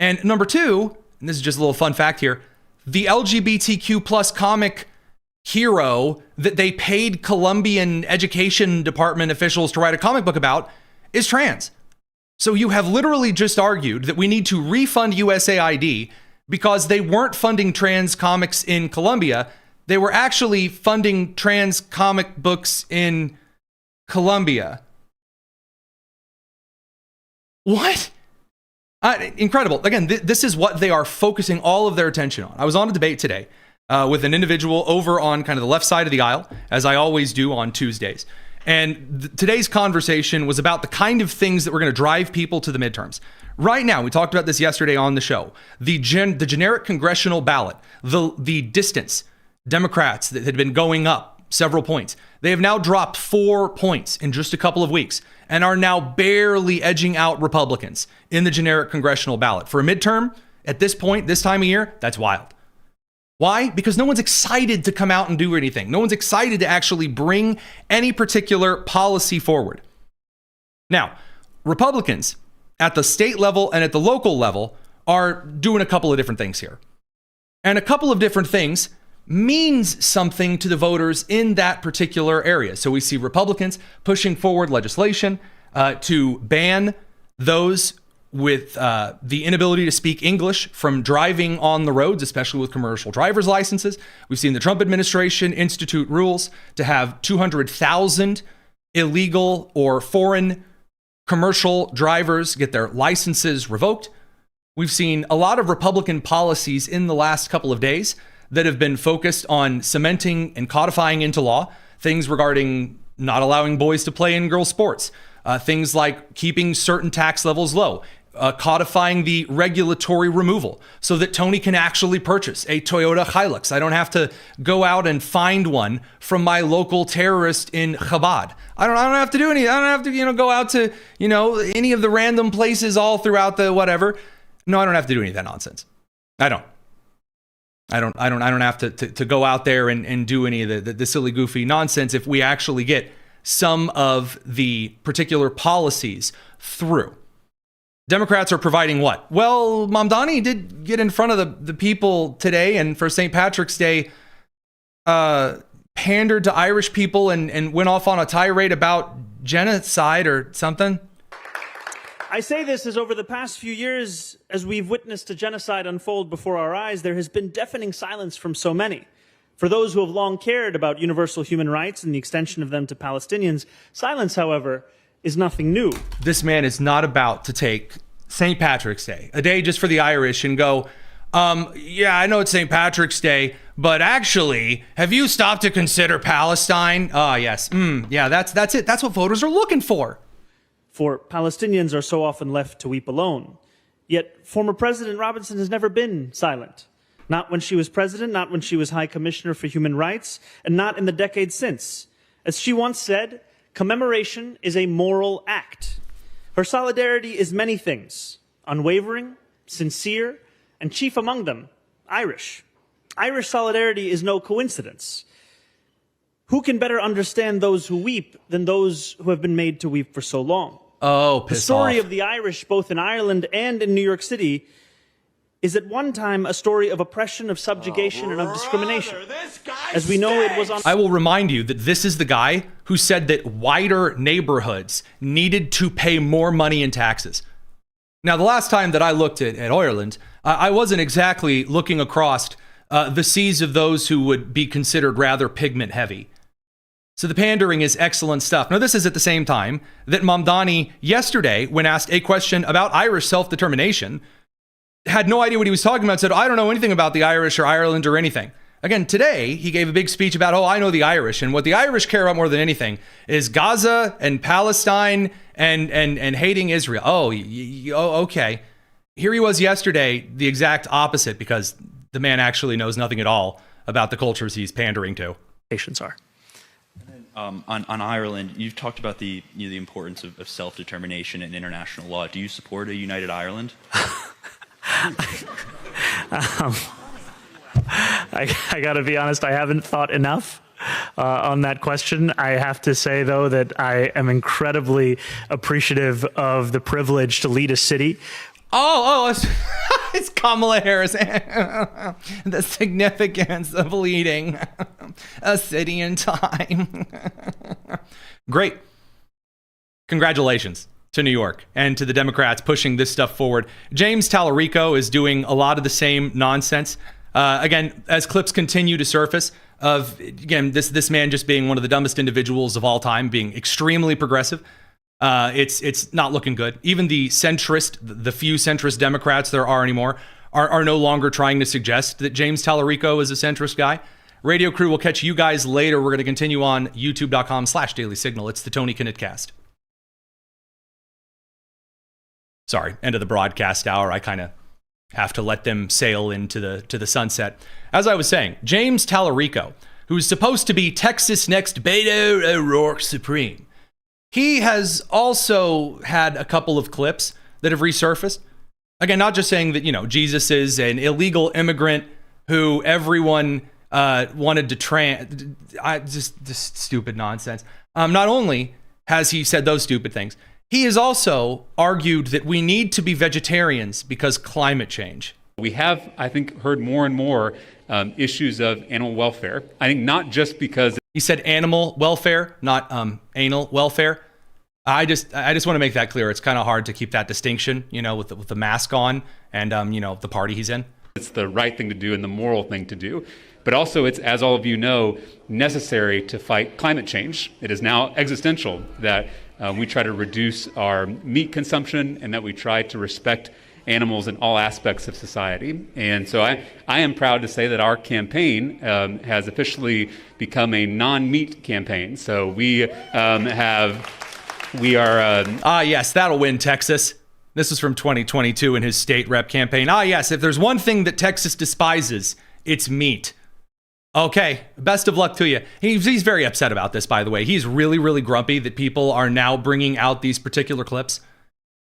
And number two, and this is just a little fun fact here, the LGBTQ plus comic hero that they paid Colombian Education Department officials to write a comic book about is trans. So you have literally just argued that we need to refund USAID because they weren't funding trans comics in Colombia. They were actually funding trans comic books in Colombia. What? Incredible. Again, this is what they are focusing all of their attention on. I was on a debate today with an individual over on kind of the left side of the aisle, as I always do on Tuesdays. And today's conversation was about the kind of things that were going to drive people to the midterms. Right now, we talked about this yesterday on the show, the generic congressional ballot, the distance, Democrats that had been going up several points. They have now dropped 4 points in just a couple of weeks and are now barely edging out Republicans in the generic congressional ballot. For a midterm, at this point, this time of year, that's wild. Why? Because no one's excited to come out and do anything. No one's excited to actually bring any particular policy forward. Now, Republicans at the state level and at the local level are doing a couple of different things here. And a couple of different things means something to the voters in that particular area. So we see Republicans pushing forward legislation to ban those with the inability to speak English from driving on the roads, especially with commercial driver's licenses. We've seen the Trump administration institute rules to have 200,000 illegal or foreign commercial drivers get their licenses revoked. We've seen a lot of Republican policies in the last couple of days that have been focused on cementing and codifying into law things regarding not allowing boys to play in girls' sports, things like keeping certain tax levels low, codifying the regulatory removal so that Tony can actually purchase a Toyota Hilux. I don't have to go out and find one from my local terrorist in Chabad. I don't have to do any. I don't have to, go out to, any of the random places all throughout the whatever. No, I don't have to do any of that nonsense. I don't have to go out there and do any of the silly, goofy nonsense if we actually get some of the particular policies through. Democrats are providing what? Well, Mamdani did get in front of the people today, and for St. Patrick's Day, pandered to Irish people and went off on a tirade about genocide or something. I say this as over the past few years, as we've witnessed a genocide unfold before our eyes, there has been deafening silence from so many. For those who have long cared about universal human rights and the extension of them to Palestinians, silence, however, is nothing new. This man is not about to take St. Patrick's Day, a day just for the Irish, and go, yeah, I know it's St. Patrick's Day, but actually, have you stopped to consider Palestine? Yes. Yeah, that's it. That's what voters are looking for. For Palestinians are so often left to weep alone. Yet former President Robinson has never been silent. Not when she was president, not when she was High Commissioner for Human Rights, and not in the decades since. As she once said, commemoration is a moral act. Her solidarity is many things: unwavering, sincere, and chief among them, Irish. Irish solidarity is no coincidence. Who can better understand those who weep than those who have been made to weep for so long? Oh, piss off. The story of the Irish, both in Ireland and in New York City, is at one time a story of oppression, of subjugation, and of discrimination. As we know, it was on... I will remind you that this is the guy who said that whiter neighborhoods needed to pay more money in taxes. Now, the last time that I looked at Ireland, I wasn't exactly looking across the seas of those who would be considered rather pigment heavy. So the pandering is excellent stuff. Now, this is at the same time that Mamdani yesterday, when asked a question about Irish self-determination, had no idea what he was talking about, said, I don't know anything about the Irish or Ireland or anything. Again, today, he gave a big speech about, I know the Irish. And what the Irish care about more than anything is Gaza and Palestine and hating Israel. Okay. Here he was yesterday, the exact opposite, because the man actually knows nothing at all about the cultures he's pandering to. Patients are. On Ireland, you've talked about the importance of self-determination and international law. Do you support a united Ireland? I got to be honest, I haven't thought enough on that question. I have to say, though, that I am incredibly appreciative of the privilege to lead a city. It's Kamala Harris. The significance of leading a city in time. Great. Congratulations to New York and to the Democrats pushing this stuff forward. James Tallarico is doing a lot of the same nonsense. Again, as clips continue to surface of, again, this man just being one of the dumbest individuals of all time, being extremely progressive. It's not looking good. Even the few centrist Democrats there are anymore, are no longer trying to suggest that James Tallarico is a centrist guy. Radio crew will catch you guys later. We're going to continue on youtube.com/Daily Signal. It's the Tony Kinnett Cast. Sorry, end of the broadcast hour. I kind of have to let them sail into the sunset. As I was saying, James Tallarico, who's supposed to be Texas' next Beto O'Rourke Supreme, he has also had a couple of clips that have resurfaced. Again, not just saying that, Jesus is an illegal immigrant who everyone wanted to just stupid nonsense. Not only has he said those stupid things, he has also argued that we need to be vegetarians because climate change. We have, I think, heard more and more issues of animal welfare. I think not just because he said animal welfare, not anal welfare. I just want to make that clear. It's kind of hard to keep that distinction, with the mask on and the party he's in. It's the right thing to do and the moral thing to do. But also it's, as all of you know, necessary to fight climate change. It is now existential that we try to reduce our meat consumption and that we try to respect animals in all aspects of society. And so I am proud to say that our campaign has officially become a non-meat campaign. So we are... yes, that'll win Texas. This is from 2022 in his state rep campaign. Yes, if there's one thing that Texas despises, it's meat. Okay, best of luck to you. He's very upset about this, by the way. He's really, really grumpy that people are now bringing out these particular clips.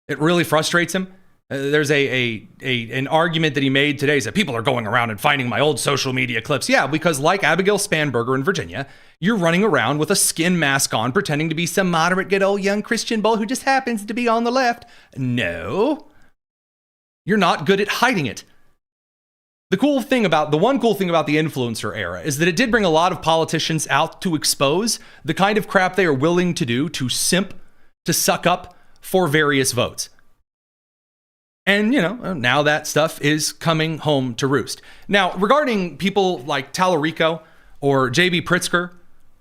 It really frustrates him. There's an argument that he made today is that people are going around and finding my old social media clips. Yeah, because like Abigail Spanberger in Virginia, you're running around with a skin mask on pretending to be some moderate, good old young Christian bull who just happens to be on the left. No, you're not good at hiding it. The one cool thing about the influencer era is that it did bring a lot of politicians out to expose the kind of crap they are willing to do to simp, to suck up for various votes. And, now that stuff is coming home to roost. Now, regarding people like Tallarico or J.B. Pritzker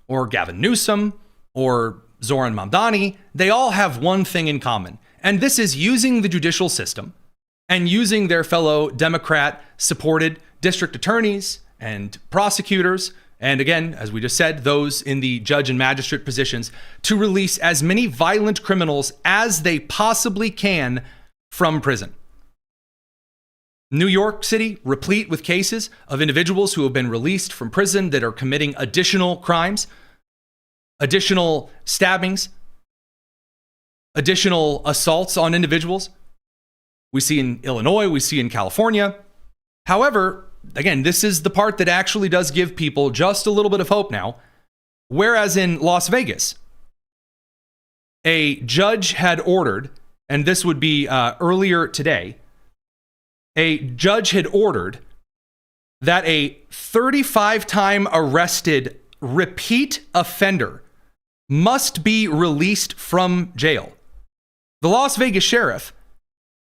or Gavin Newsom or Zoran Mamdani, they all have one thing in common. And this is using the judicial system and using their fellow Democrat-supported district attorneys and prosecutors, and again, as we just said, those in the judge and magistrate positions, to release as many violent criminals as they possibly can from prison. New York City, replete with cases of individuals who have been released from prison that are committing additional crimes, additional stabbings, additional assaults on individuals. We see in Illinois, we see in California. However, again, this is the part that actually does give people just a little bit of hope now. Whereas in Las Vegas, a judge had ordered, and this would be earlier today, a judge had ordered that a 35-time arrested repeat offender must be released from jail. The Las Vegas sheriff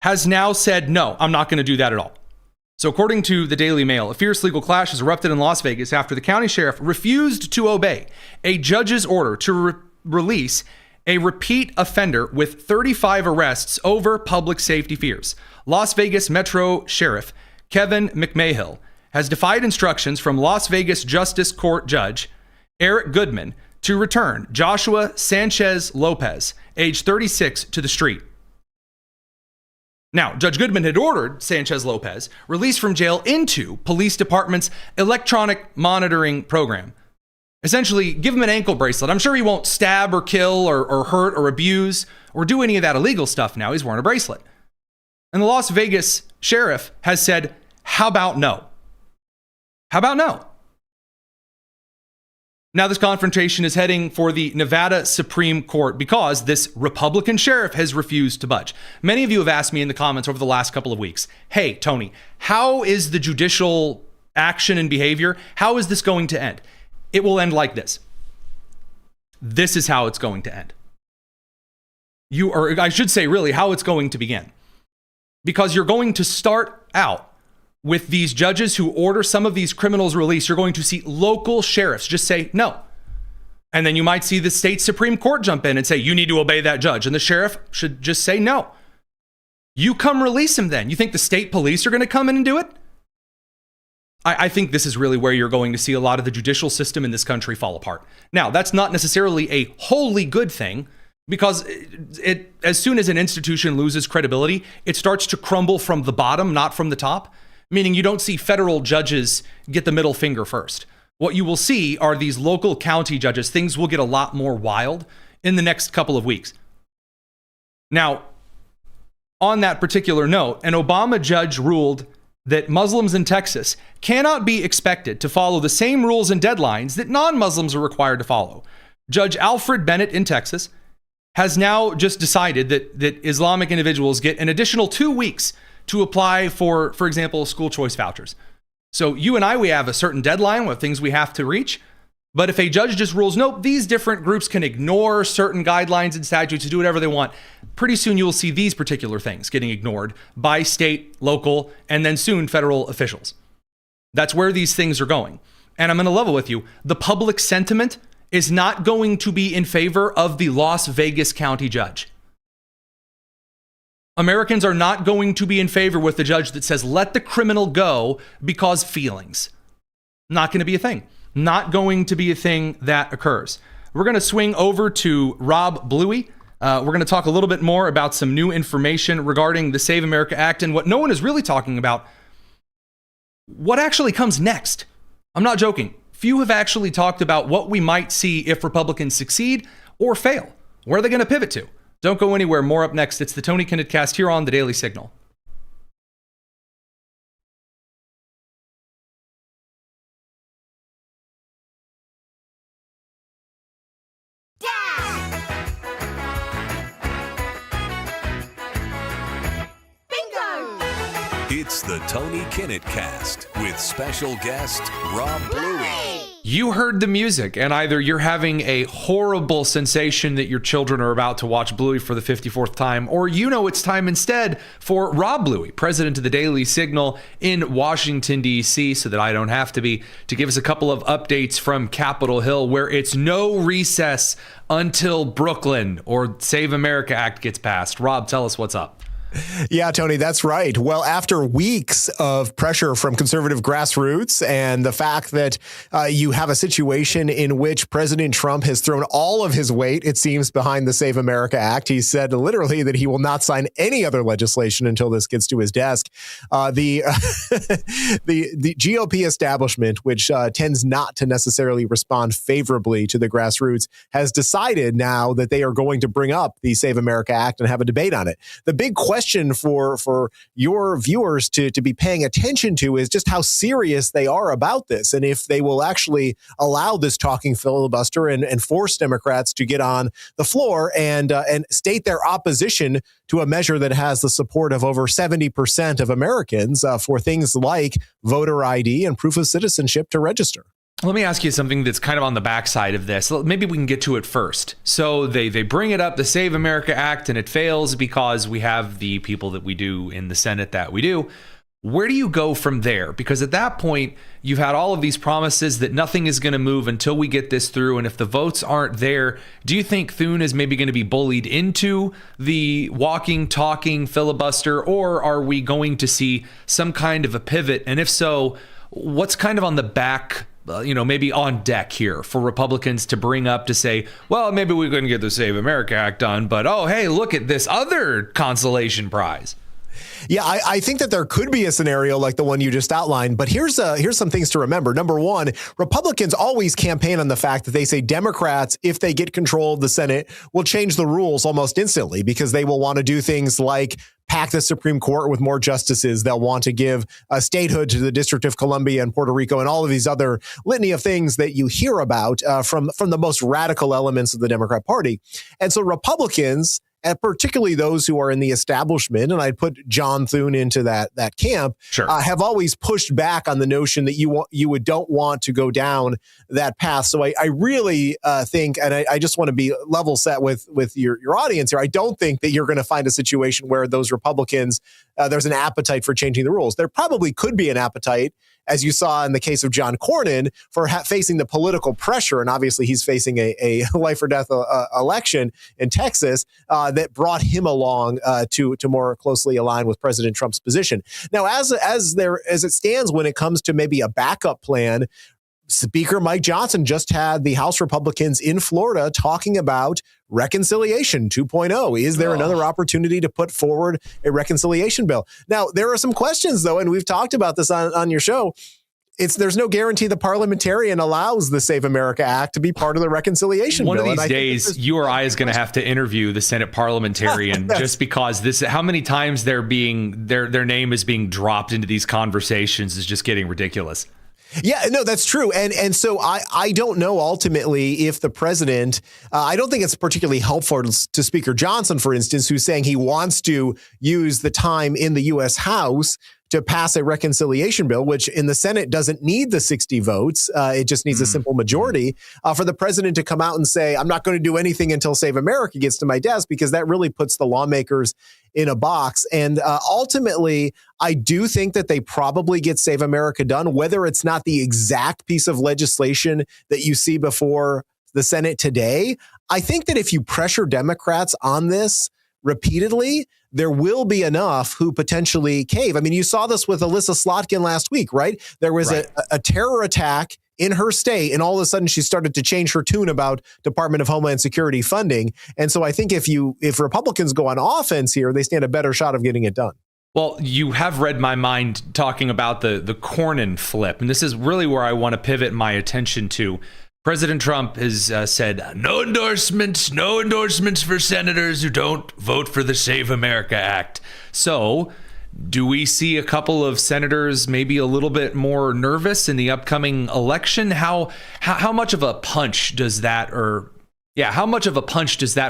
has now said, no, I'm not going to do that at all. So according to the Daily Mail, a fierce legal clash has erupted in Las Vegas after the county sheriff refused to obey a judge's order to release a repeat offender with 35 arrests over public safety fears. Las Vegas Metro Sheriff Kevin McMahill has defied instructions from Las Vegas Justice Court Judge Eric Goodman to return Joshua Sanchez Lopez, age 36, to the street. Now, Judge Goodman had ordered Sanchez Lopez released from jail into police department's electronic monitoring program. Essentially, give him an ankle bracelet. I'm sure he won't stab or kill or hurt or abuse or do any of that illegal stuff now. He's wearing a bracelet. And the Las Vegas sheriff has said, how about no? How about no? Now this confrontation is heading for the Nevada Supreme Court because this Republican sheriff has refused to budge. Many of you have asked me in the comments over the last couple of weeks, hey, Tony, how is the judicial action and behavior, how is this going to end? It will end like this. This is how it's going to end. I should say really how it's going to begin. Because you're going to start out with these judges who order some of these criminals released. You're going to see local sheriffs just say no. And then you might see the state Supreme Court jump in and say, you need to obey that judge. And the sheriff should just say no. You come release him then. You think the state police are going to come in and do it? I think this is really where you're going to see a lot of the judicial system in this country fall apart. Now, that's not necessarily a wholly good thing, because as soon as an institution loses credibility, it starts to crumble from the bottom, not from the top. Meaning you don't see federal judges get the middle finger first. What you will see are these local county judges. Things will get a lot more wild in the next couple of weeks. Now, on that particular note, an Obama judge ruled that Muslims in Texas cannot be expected to follow the same rules and deadlines that non-Muslims are required to follow. Judge Alfred Bennett in Texas has now just decided that Islamic individuals get an additional 2 weeks to apply for example, school choice vouchers. So you and I, we have a certain deadline with things we have to reach. But if a judge just rules, nope, these different groups can ignore certain guidelines and statutes to do whatever they want, pretty soon you will see these particular things getting ignored by state, local, and then soon federal officials. That's where these things are going. And I'm going to level with you. The public sentiment is not going to be in favor of the Las Vegas County judge. Americans are not going to be in favor with the judge that says, let the criminal go because feelings. Not going to be a thing. Not going to be a thing that occurs. We're going to swing over to Rob Bluey. We're going to talk a little bit more about some new information regarding the Save America Act and what no one is really talking about. What actually comes next? I'm not joking. Few have actually talked about what we might see if Republicans succeed or fail. Where are they going to pivot to? Don't go anywhere. More up next. It's the Tony Kinnett Cast here on the Daily Signal. It's the Tony Kinnett Cast with special guest Rob Bluey. You heard the music, and either you're having a horrible sensation that your children are about to watch Bluey for the 54th time, or you know it's time instead for Rob Bluey, president of the Daily Signal in Washington, D.C., so that I don't have to be, to give us a couple of updates from Capitol Hill, where it's no recess until Brooklyn or Save America Act gets passed. Rob, tell us what's up. Yeah, Tony, that's right. Well, after weeks of pressure from conservative grassroots and the fact that you have a situation in which President Trump has thrown all of his weight, it seems, behind the Save America Act. He said literally that he will not sign any other legislation until this gets to his desk. The GOP establishment, which tends not to necessarily respond favorably to the grassroots, has decided now that they are going to bring up the Save America Act and have a debate on it. The big question for your viewers to be paying attention to is just how serious they are about this, and if they will actually allow this talking filibuster and force Democrats to get on the floor and state their opposition to a measure that has the support of over 70% of Americans for things like voter ID and proof of citizenship to register. Let me ask you something that's kind of on the backside of this. Maybe we can get to it first. So they bring it up, the Save America Act, and it fails because we have the people that we do in the Senate that we do. Where do you go from there? Because at that point, you've had all of these promises that nothing is going to move until we get this through. And if the votes aren't there, do you think Thune is maybe going to be bullied into the walking, talking filibuster, or are we going to see some kind of a pivot? And if so, what's kind of on the back, maybe on deck here for Republicans to bring up to say, well, maybe we couldn't get the Save America Act done, but oh, hey, look at this other consolation prize. Yeah, I think that there could be a scenario like the one you just outlined, but here's some things to remember. Number one, Republicans always campaign on the fact that they say Democrats, if they get control of the Senate, will change the rules almost instantly because they will want to do things like pack the Supreme Court with more justices. They'll want to give statehood to the District of Columbia and Puerto Rico and all of these other litany of things that you hear about from the most radical elements of the Democrat Party. And so Republicans, and particularly those who are in the establishment, and I'd put John Thune into that camp, sure, have always pushed back on the notion that you don't want to go down that path. So I really think, and I just want to be level set with your audience here, I don't think that you're going to find a situation where those Republicans, there's an appetite for changing the rules. There probably could be an appetite, as you saw in the case of John Cornyn, for facing the political pressure. And obviously he's facing a life or death election in Texas that brought him along to more closely align with President Trump's position. Now, as it stands when it comes to maybe a backup plan, Speaker Mike Johnson just had the House Republicans in Florida talking about reconciliation 2.0. Is there another opportunity to put forward a reconciliation bill? Now, there are some questions, though, and we've talked about this on your show. There's no guarantee the parliamentarian allows the Save America Act to be part of the reconciliation bill. One of these days, you or I is going to have to interview the Senate parliamentarian just because how many times their name is being dropped into these conversations is just getting ridiculous. Yeah, no, that's true. And so I don't know ultimately if the president, I don't think it's particularly helpful to Speaker Johnson, for instance, who's saying he wants to use the time in the U.S. House to pass a reconciliation bill, which in the Senate doesn't need the 60 votes. It just needs a simple majority for the president to come out and say, I'm not going to do anything until Save America gets to my desk, because that really puts the lawmakers in a box. And ultimately, I do think that they probably get Save America done, whether it's not the exact piece of legislation that you see before the Senate today. I think that if you pressure Democrats on this repeatedly, there will be enough who potentially cave. I mean, you saw this with Alyssa Slotkin last week, right? There was a terror attack in her state, and all of a sudden she started to change her tune about Department of Homeland Security funding. And so I think if Republicans go on offense here, they stand a better shot of getting it done. Well, you have read my mind talking about the Cornyn flip, and this is really where I want to pivot my attention to. President Trump has said, no endorsements for senators who don't vote for the Save America Act. So do we see a couple of senators maybe a little bit more nervous in the upcoming election? How much of a punch does that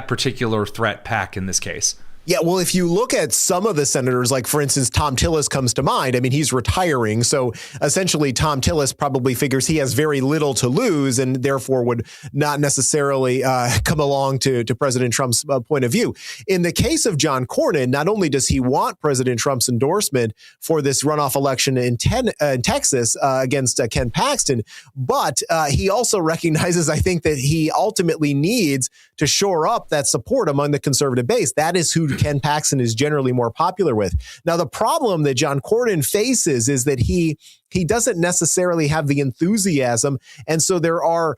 particular threat pack in this case? Yeah, well, if you look at some of the senators, like, for instance, Tom Tillis comes to mind. I mean, he's retiring. So essentially, Tom Tillis probably figures he has very little to lose and therefore would not necessarily come along to President Trump's point of view. In the case of John Cornyn, not only does he want President Trump's endorsement for this runoff election in Texas against Ken Paxton, but he also recognizes, I think, that he ultimately needs to shore up that support among the conservative base. That is who Ken Paxton is generally more popular with. Now, the problem that John Cornyn faces is that he doesn't necessarily have the enthusiasm. And so there are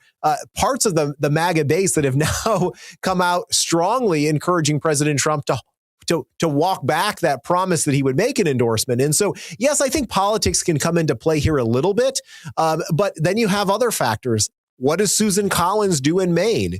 parts of the MAGA base that have now come out strongly encouraging President Trump to walk back that promise that he would make an endorsement. And so, yes, I think politics can come into play here a little bit. But then you have other factors. What does Susan Collins do in Maine?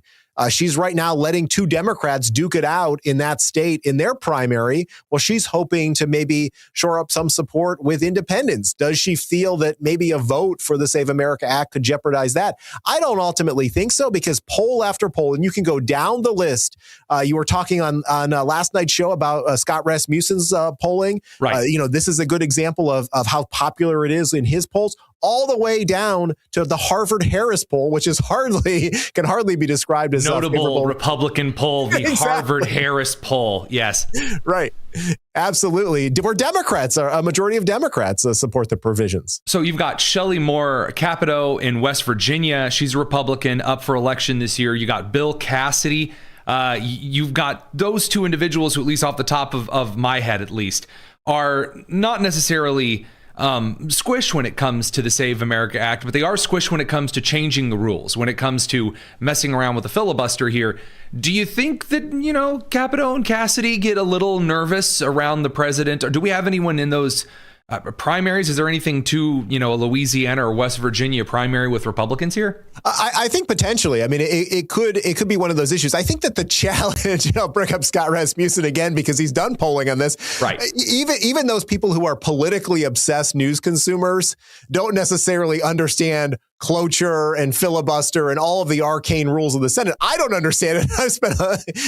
She's right now letting two Democrats duke it out in that state in their primary. Well, she's hoping to maybe shore up some support with independents. Does she feel that maybe a vote for the Save America Act could jeopardize that? I don't ultimately think so, because poll after poll, and you can go down the list. You were talking on last night's show about Scott Rasmussen's polling. Right. This is a good example of how popular it is in his polls, all the way down to the Harvard-Harris poll, which is can hardly be described as notable Republican poll, the exactly. Harvard-Harris poll. Yes. Right. Absolutely. We're Democrats. A majority of Democrats support the provisions. So you've got Shelley Moore Capito in West Virginia. She's a Republican up for election this year. You got Bill Cassidy. You've got those two individuals who, at least off the top of my head, at least, are not necessarily squished when it comes to the Save America Act, but they are squished when it comes to changing the rules, when it comes to messing around with the filibuster here. Do you think that, Capito and Cassidy get a little nervous around the president? Or do we have anyone in those primaries? Is there anything to, a Louisiana or West Virginia primary with Republicans here? I think potentially. I mean, it could be one of those issues. I think that the challenge, I'll bring up Scott Rasmussen again because he's done polling on this. Right. Even those people who are politically obsessed news consumers don't necessarily understand cloture and filibuster and all of the arcane rules of the Senate. I don't understand it. I spent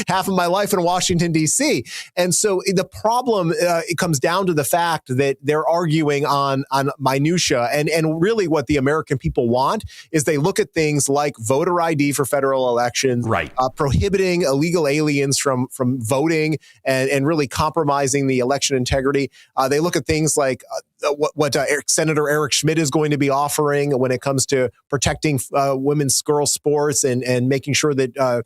half of my life in Washington, D.C. And so the problem, it comes down to the fact that they're arguing on minutia. And really what the American people want is they look at things like voter ID for federal elections, right? Prohibiting illegal aliens from voting and really compromising the election integrity. They look at things like what Senator Eric Schmidt is going to be offering when it comes to protecting women's girls sports and making sure that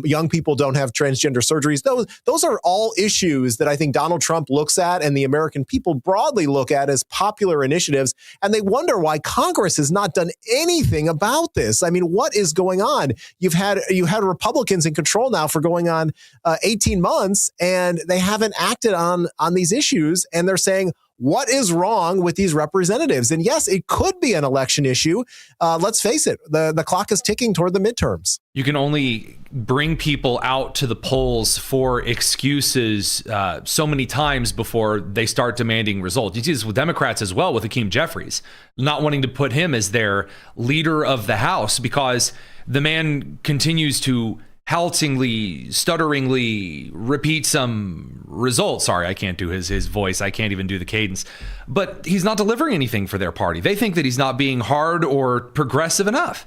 young people don't have transgender surgeries. Those are all issues that I think Donald Trump looks at and the American people broadly look at as popular initiatives. And they wonder why Congress has not done anything about this. I mean, what is going on? You had Republicans in control now for going on 18 months, and they haven't acted on these issues. And they're saying, what is wrong with these representatives? And yes, it could be an election issue. Let's face it, the clock is ticking toward the midterms. You can only bring people out to the polls for excuses so many times before they start demanding results. You see this with Democrats as well, with Hakeem Jeffries, not wanting to put him as their leader of the House because the man continues to haltingly, stutteringly repeat some results. Sorry, I can't do his voice. I can't even do the cadence. But he's not delivering anything for their party. They think that he's not being hard or progressive enough.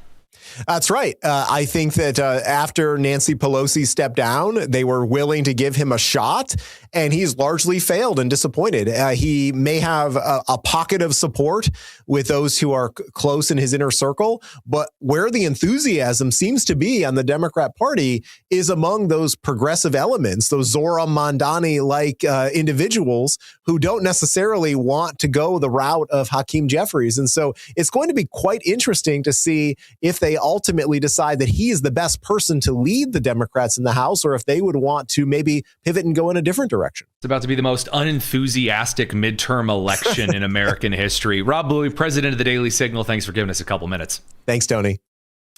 That's right. I think that after Nancy Pelosi stepped down, they were willing to give him a shot, and he's largely failed and disappointed. He may have a pocket of support with those who are close in his inner circle, but where the enthusiasm seems to be on the Democrat Party is among those progressive elements, those Zora Mamdani-like individuals who don't necessarily want to go the route of Hakeem Jeffries. And so it's going to be quite interesting to see if they ultimately decide that he is the best person to lead the Democrats in the House, or if they would want to maybe pivot and go in a different direction. It's about to be the most unenthusiastic midterm election in American history. Rob Bluey, president of the Daily Signal, thanks for giving us a couple minutes. Thanks, Tony.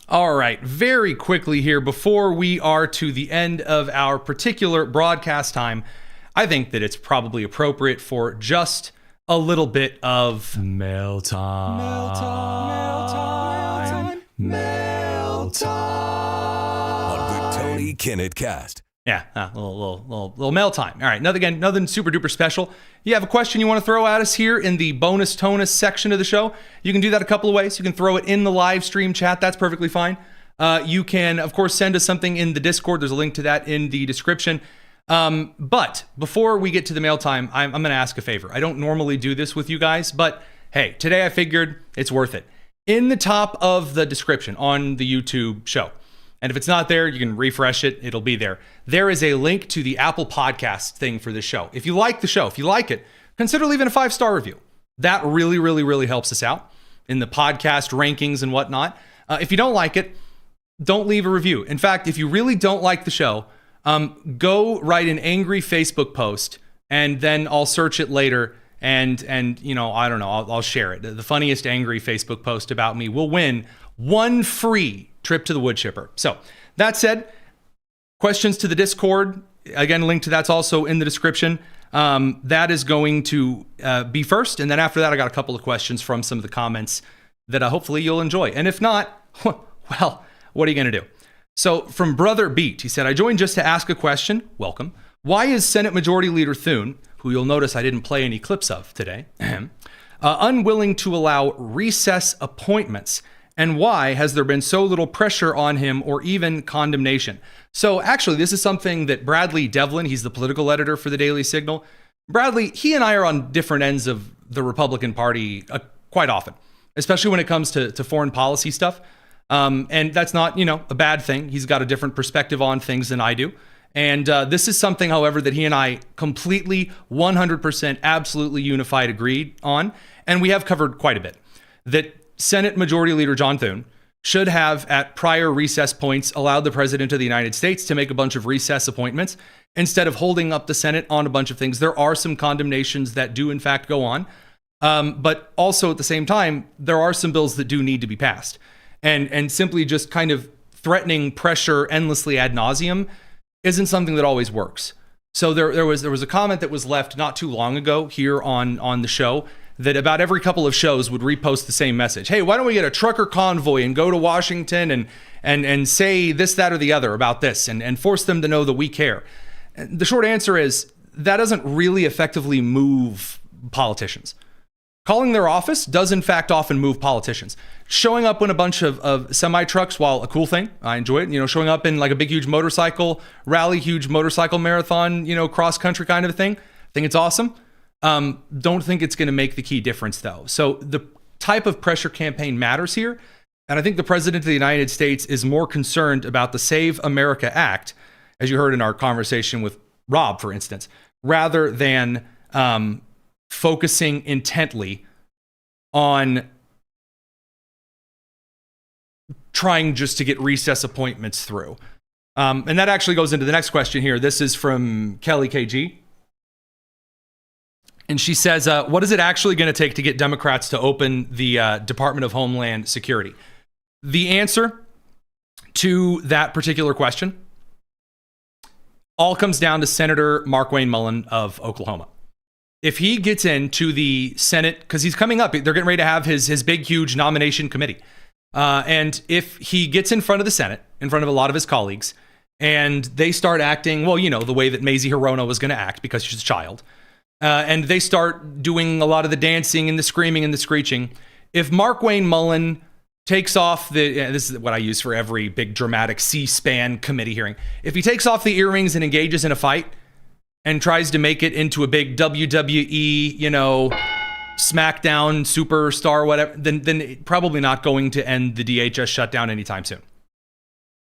All right, very quickly here, before we are to the end of our particular broadcast time, I think that it's probably appropriate for just a little bit of mail time. Mail time. Mail time. On the Tony Kinnett Cast. Yeah, a little mail time. All right, nothing super duper special. You have a question you want to throw at us here in the bonus tonus section of the show, you can do that a couple of ways. You can throw it in the live stream chat. That's perfectly fine. You can, of course, send us something in the Discord. There's a link to that in the description. But before we get to the mail time, I'm going to ask a favor. I don't normally do this with you guys, but hey, today I figured it's worth it. In the top of the description on the YouTube show, and if it's not there, you can refresh it. It'll be there. There is a link to the Apple Podcast thing for this show. If you like the show, if you like it, consider leaving a 5-star review. That really, really, really helps us out in the podcast rankings and whatnot. If you don't like it, don't leave a review. In fact, if you really don't like the show, go write an angry Facebook post, and then I'll search it later. And I don't know, I'll share it. The funniest angry Facebook post about me will win one free trip to the wood chipper. So that said, questions to the Discord, again, link to that's also in the description. That is going to be first. And then after that, I got a couple of questions from some of the comments that hopefully you'll enjoy. And if not, well, what are you going to do? So from Brother Beat, he said, I joined just to ask a question. Welcome. Why is Senate Majority Leader Thune, who you'll notice I didn't play any clips of today, unwilling to allow recess appointments And why has there been so little pressure on him or even condemnation? So actually, this is something that Bradley Devlin, he's the political editor for the Daily Signal. Bradley, he and I are on different ends of the Republican Party quite often, especially when it comes to foreign policy stuff. And that's not, a bad thing. He's got a different perspective on things than I do. And this is something, however, that he and I completely, 100%, absolutely unified agreed on. And we have covered quite a bit. That Senate Majority Leader John Thune should have, at prior recess points, allowed the President of the United States to make a bunch of recess appointments instead of holding up the Senate on a bunch of things. There are some condemnations that do, in fact, go on. But also, at the same time, there are some bills that do need to be passed. And simply just kind of threatening pressure endlessly ad nauseum isn't something that always works. So there was a comment that was left not too long ago here on the show that about every couple of shows would repost the same message. Hey, why don't we get a trucker convoy and go to Washington and say this, that, or the other about this and force them to know that we care? And the short answer is that doesn't really effectively move politicians. Calling their office does, in fact, often move politicians. Showing up in a bunch of semi-trucks, while a cool thing, I enjoy it, showing up in like a big, huge motorcycle rally, huge motorcycle marathon, cross-country kind of a thing, I think it's awesome. Don't think it's going to make the key difference, though. So the type of pressure campaign matters here. And I think the President of the United States is more concerned about the Save America Act, as you heard in our conversation with Rob, for instance, rather than focusing intently on trying just to get recess appointments through. And that actually goes into the next question here. This is from Kelly KG. And she says, what is it actually going to take to get Democrats to open the Department of Homeland Security? The answer to that particular question all comes down to Senator Markwayne Mullin of Oklahoma. If he gets into the Senate, because he's coming up, they're getting ready to have his big, huge nomination committee. And if he gets in front of the Senate, in front of a lot of his colleagues, and they start acting, well, the way that Mazie Hirono was going to act because she's a child, and they start doing a lot of the dancing and the screaming and the screeching, if Markwayne Mullin takes off this is what I use for every big dramatic C-SPAN committee hearing, if he takes off the earrings and engages in a fight and tries to make it into a big WWE, SmackDown superstar, whatever, then probably not going to end the DHS shutdown anytime soon.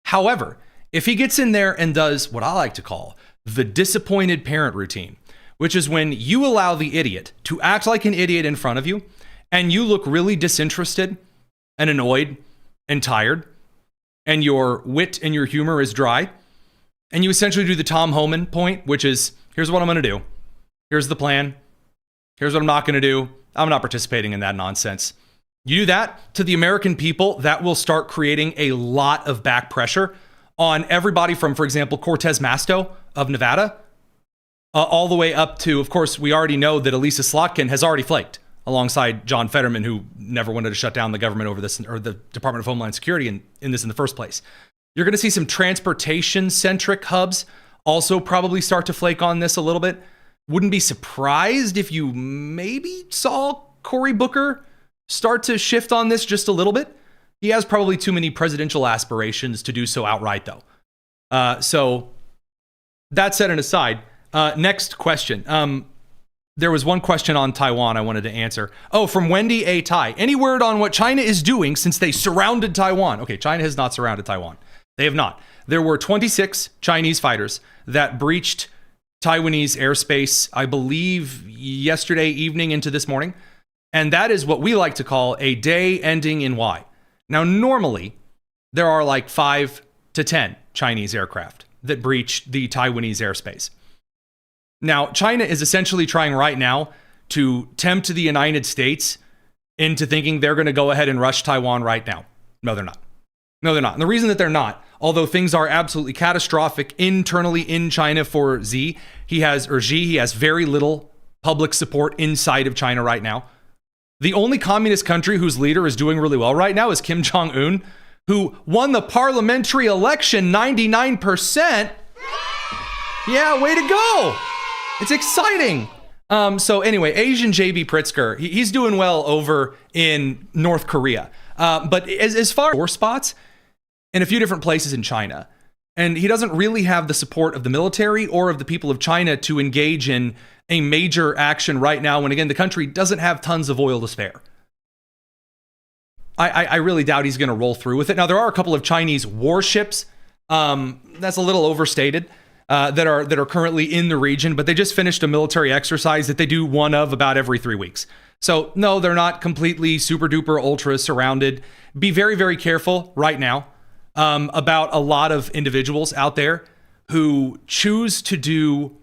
However, if he gets in there and does what I like to call the disappointed parent routine, which is when you allow the idiot to act like an idiot in front of you, and you look really disinterested and annoyed and tired, and your wit and your humor is dry, and you essentially do the Tom Homan point, which is, here's what I'm going to do. Here's the plan. Here's what I'm not going to do. I'm not participating in that nonsense. You do that to the American people, that will start creating a lot of back pressure on everybody from, for example, Cortez Masto of Nevada, all the way up to, of course, we already know that Elisa Slotkin has already flaked alongside John Fetterman, who never wanted to shut down the government over this, or the Department of Homeland Security in this in the first place. You're going to see some transportation-centric hubs also probably start to flake on this a little bit. Wouldn't be surprised if you maybe saw Cory Booker start to shift on this just a little bit. He has probably too many presidential aspirations to do so outright, though. So that said and aside, next question. There was one question on Taiwan I wanted to answer. Oh, from Wendy A. Tai. Any word on what China is doing since they surrounded Taiwan? Okay, China has not surrounded Taiwan. They have not. There were 26 Chinese fighters that breached Taiwanese airspace, I believe, yesterday evening into this morning. And that is what we like to call a day ending in Y. Now, normally, there are like 5 to 10 Chinese aircraft that breach the Taiwanese airspace. Now, China is essentially trying right now to tempt the United States into thinking they're going to go ahead and rush Taiwan right now. No, they're not. No, they're not. And the reason that they're not, although things are absolutely catastrophic internally in China for Xi, he has very little public support inside of China right now. The only communist country whose leader is doing really well right now is Kim Jong-un, who won the parliamentary election 99%. Yeah, way to go. It's exciting. So anyway, Asian JB Pritzker, he's doing well over in North Korea. But as far as sore spots in a few different places in China, and he doesn't really have the support of the military or of the people of China to engage in a major action right now when, again, the country doesn't have tons of oil to spare. I really doubt he's going to roll through with it. Now, there are a couple of Chinese warships, that's a little overstated, that are currently in the region, but they just finished a military exercise that they do one of about every 3 weeks. So no, they're not completely super duper ultra surrounded. Be very, very careful right now about a lot of individuals out there who choose to do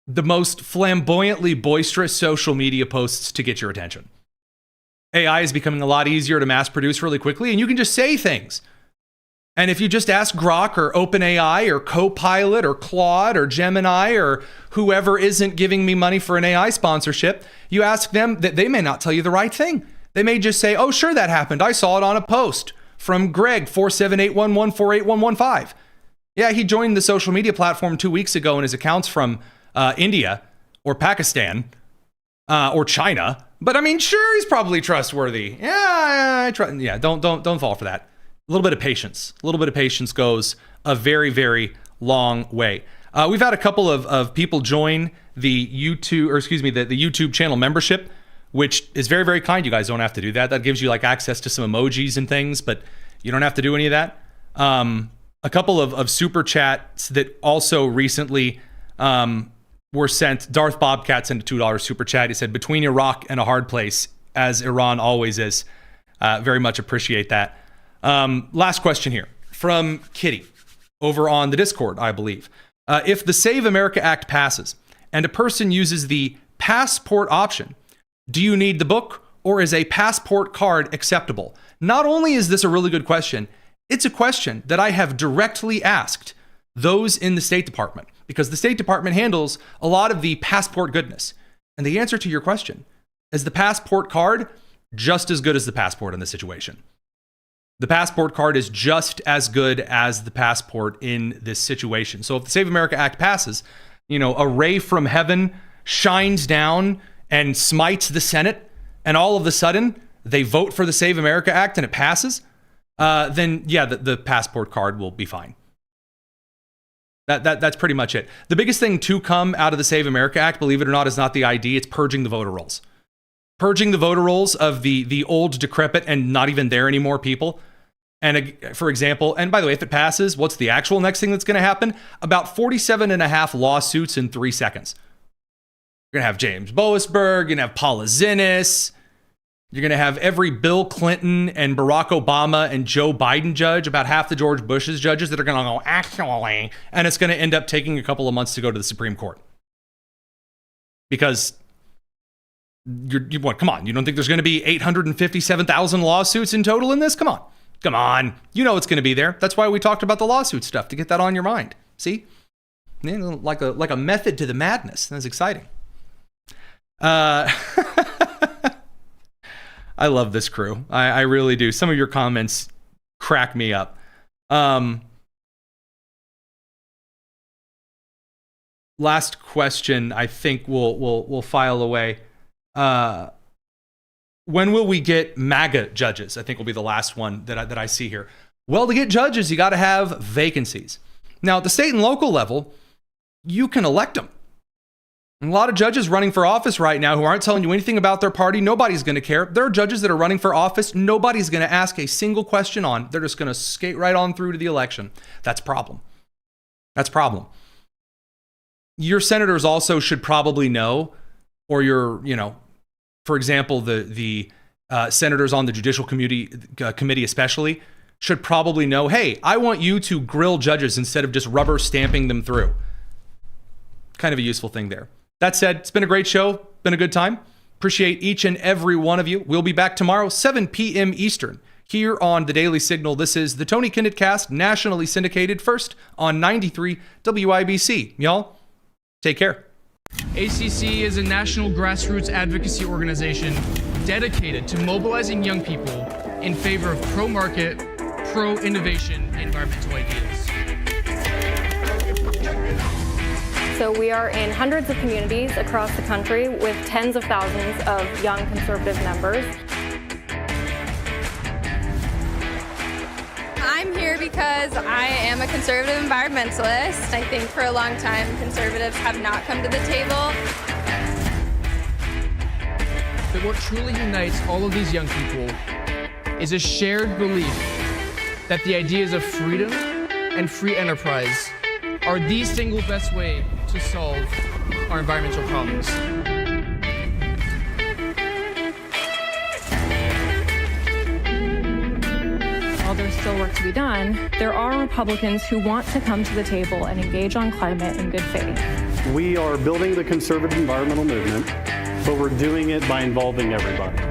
the most flamboyantly boisterous social media posts to get your attention. AI is becoming a lot easier to mass produce really quickly, and you can just say things. And if you just ask Grok or OpenAI or Copilot or Claude or Gemini or whoever isn't giving me money for an AI sponsorship, you ask them, that they may not tell you the right thing. They may just say, oh, sure, that happened. I saw it on a post from Greg 47811481115. Yeah, he joined the social media platform 2 weeks ago, and his account's from India or Pakistan or China. But I mean, sure, he's probably trustworthy. Yeah, don't fall for that. A little bit of patience. A little bit of patience goes a very, very long way. We've had a couple of people join the YouTube, the YouTube channel membership, which is very, very kind. You guys don't have to do that. That gives you like access to some emojis and things, but you don't have to do any of that. A couple of super chats that also recently were sent. Darth Bobcat sent a $2 super chat. He said, between Iraq and a hard place, as Iran always is. Very much appreciate that. Last question here from Kitty over on the Discord, I believe. If the Save America Act passes and a person uses the passport option, do you need the book, or is a passport card acceptable? Not only is this a really good question, it's a question that I have directly asked those in the State Department, because the State Department handles a lot of the passport goodness. And the answer to your question is the passport card just as good as the passport in this situation. The passport card is just as good as the passport in this situation. So if the Save America Act passes, a ray from heaven shines down and smites the Senate, and all of a sudden they vote for the Save America Act and it passes, then yeah, the passport card will be fine. That's pretty much it. The biggest thing to come out of the Save America Act, believe it or not, is not the ID. It's purging the voter rolls. Purging the voter rolls of the old, decrepit, and not even there anymore people. And for example, and by the way, if it passes, what's the actual next thing that's going to happen? About 47.5 lawsuits in 3 seconds. You're going to have James Boasberg, you're going to have Paula Zinnis, you're going to have every Bill Clinton and Barack Obama and Joe Biden judge, about half the George Bush's judges that are going to go, actually, and it's going to end up taking a couple of months to go to the Supreme Court. Because, come on, you don't think there's going to be 857,000 lawsuits in total in this? Come on. Come on. You know it's going to be there. That's why we talked about the lawsuit stuff, to get that on your mind. See? Like a method to the madness. That's exciting. I love this crew. I really do. Some of your comments crack me up. Last question, I think we'll file away. When will we get MAGA judges? I think will be the last one that I see here. Well, to get judges, you got to have vacancies. Now, at the state and local level, you can elect them. A lot of judges running for office right now who aren't telling you anything about their party. Nobody's going to care. There are judges that are running for office. Nobody's going to ask a single question on. They're just going to skate right on through to the election. That's a problem. That's a problem. Your senators also should probably know, or your, for example, the senators on the Judicial Committee especially should probably know, hey, I want you to grill judges instead of just rubber stamping them through. Kind of a useful thing there. That said, it's been a great show. Been a good time. Appreciate each and every one of you. We'll be back tomorrow, 7 p.m. Eastern, here on the Daily Signal. This is the Tony Kinnett Cast, nationally syndicated, first on 93 WIBC. Y'all, take care. ACC is a national grassroots advocacy organization dedicated to mobilizing young people in favor of pro-market, pro-innovation, environmental ideas. So we are in hundreds of communities across the country with tens of thousands of young conservative members. I'm here because I am a conservative environmentalist. I think for a long time, conservatives have not come to the table. But what truly unites all of these young people is a shared belief that the ideas of freedom and free enterprise are the single best way to solve our environmental problems. While there's still work to be done, there are Republicans who want to come to the table and engage on climate in good faith. We are building the conservative environmental movement, but we're doing it by involving everybody.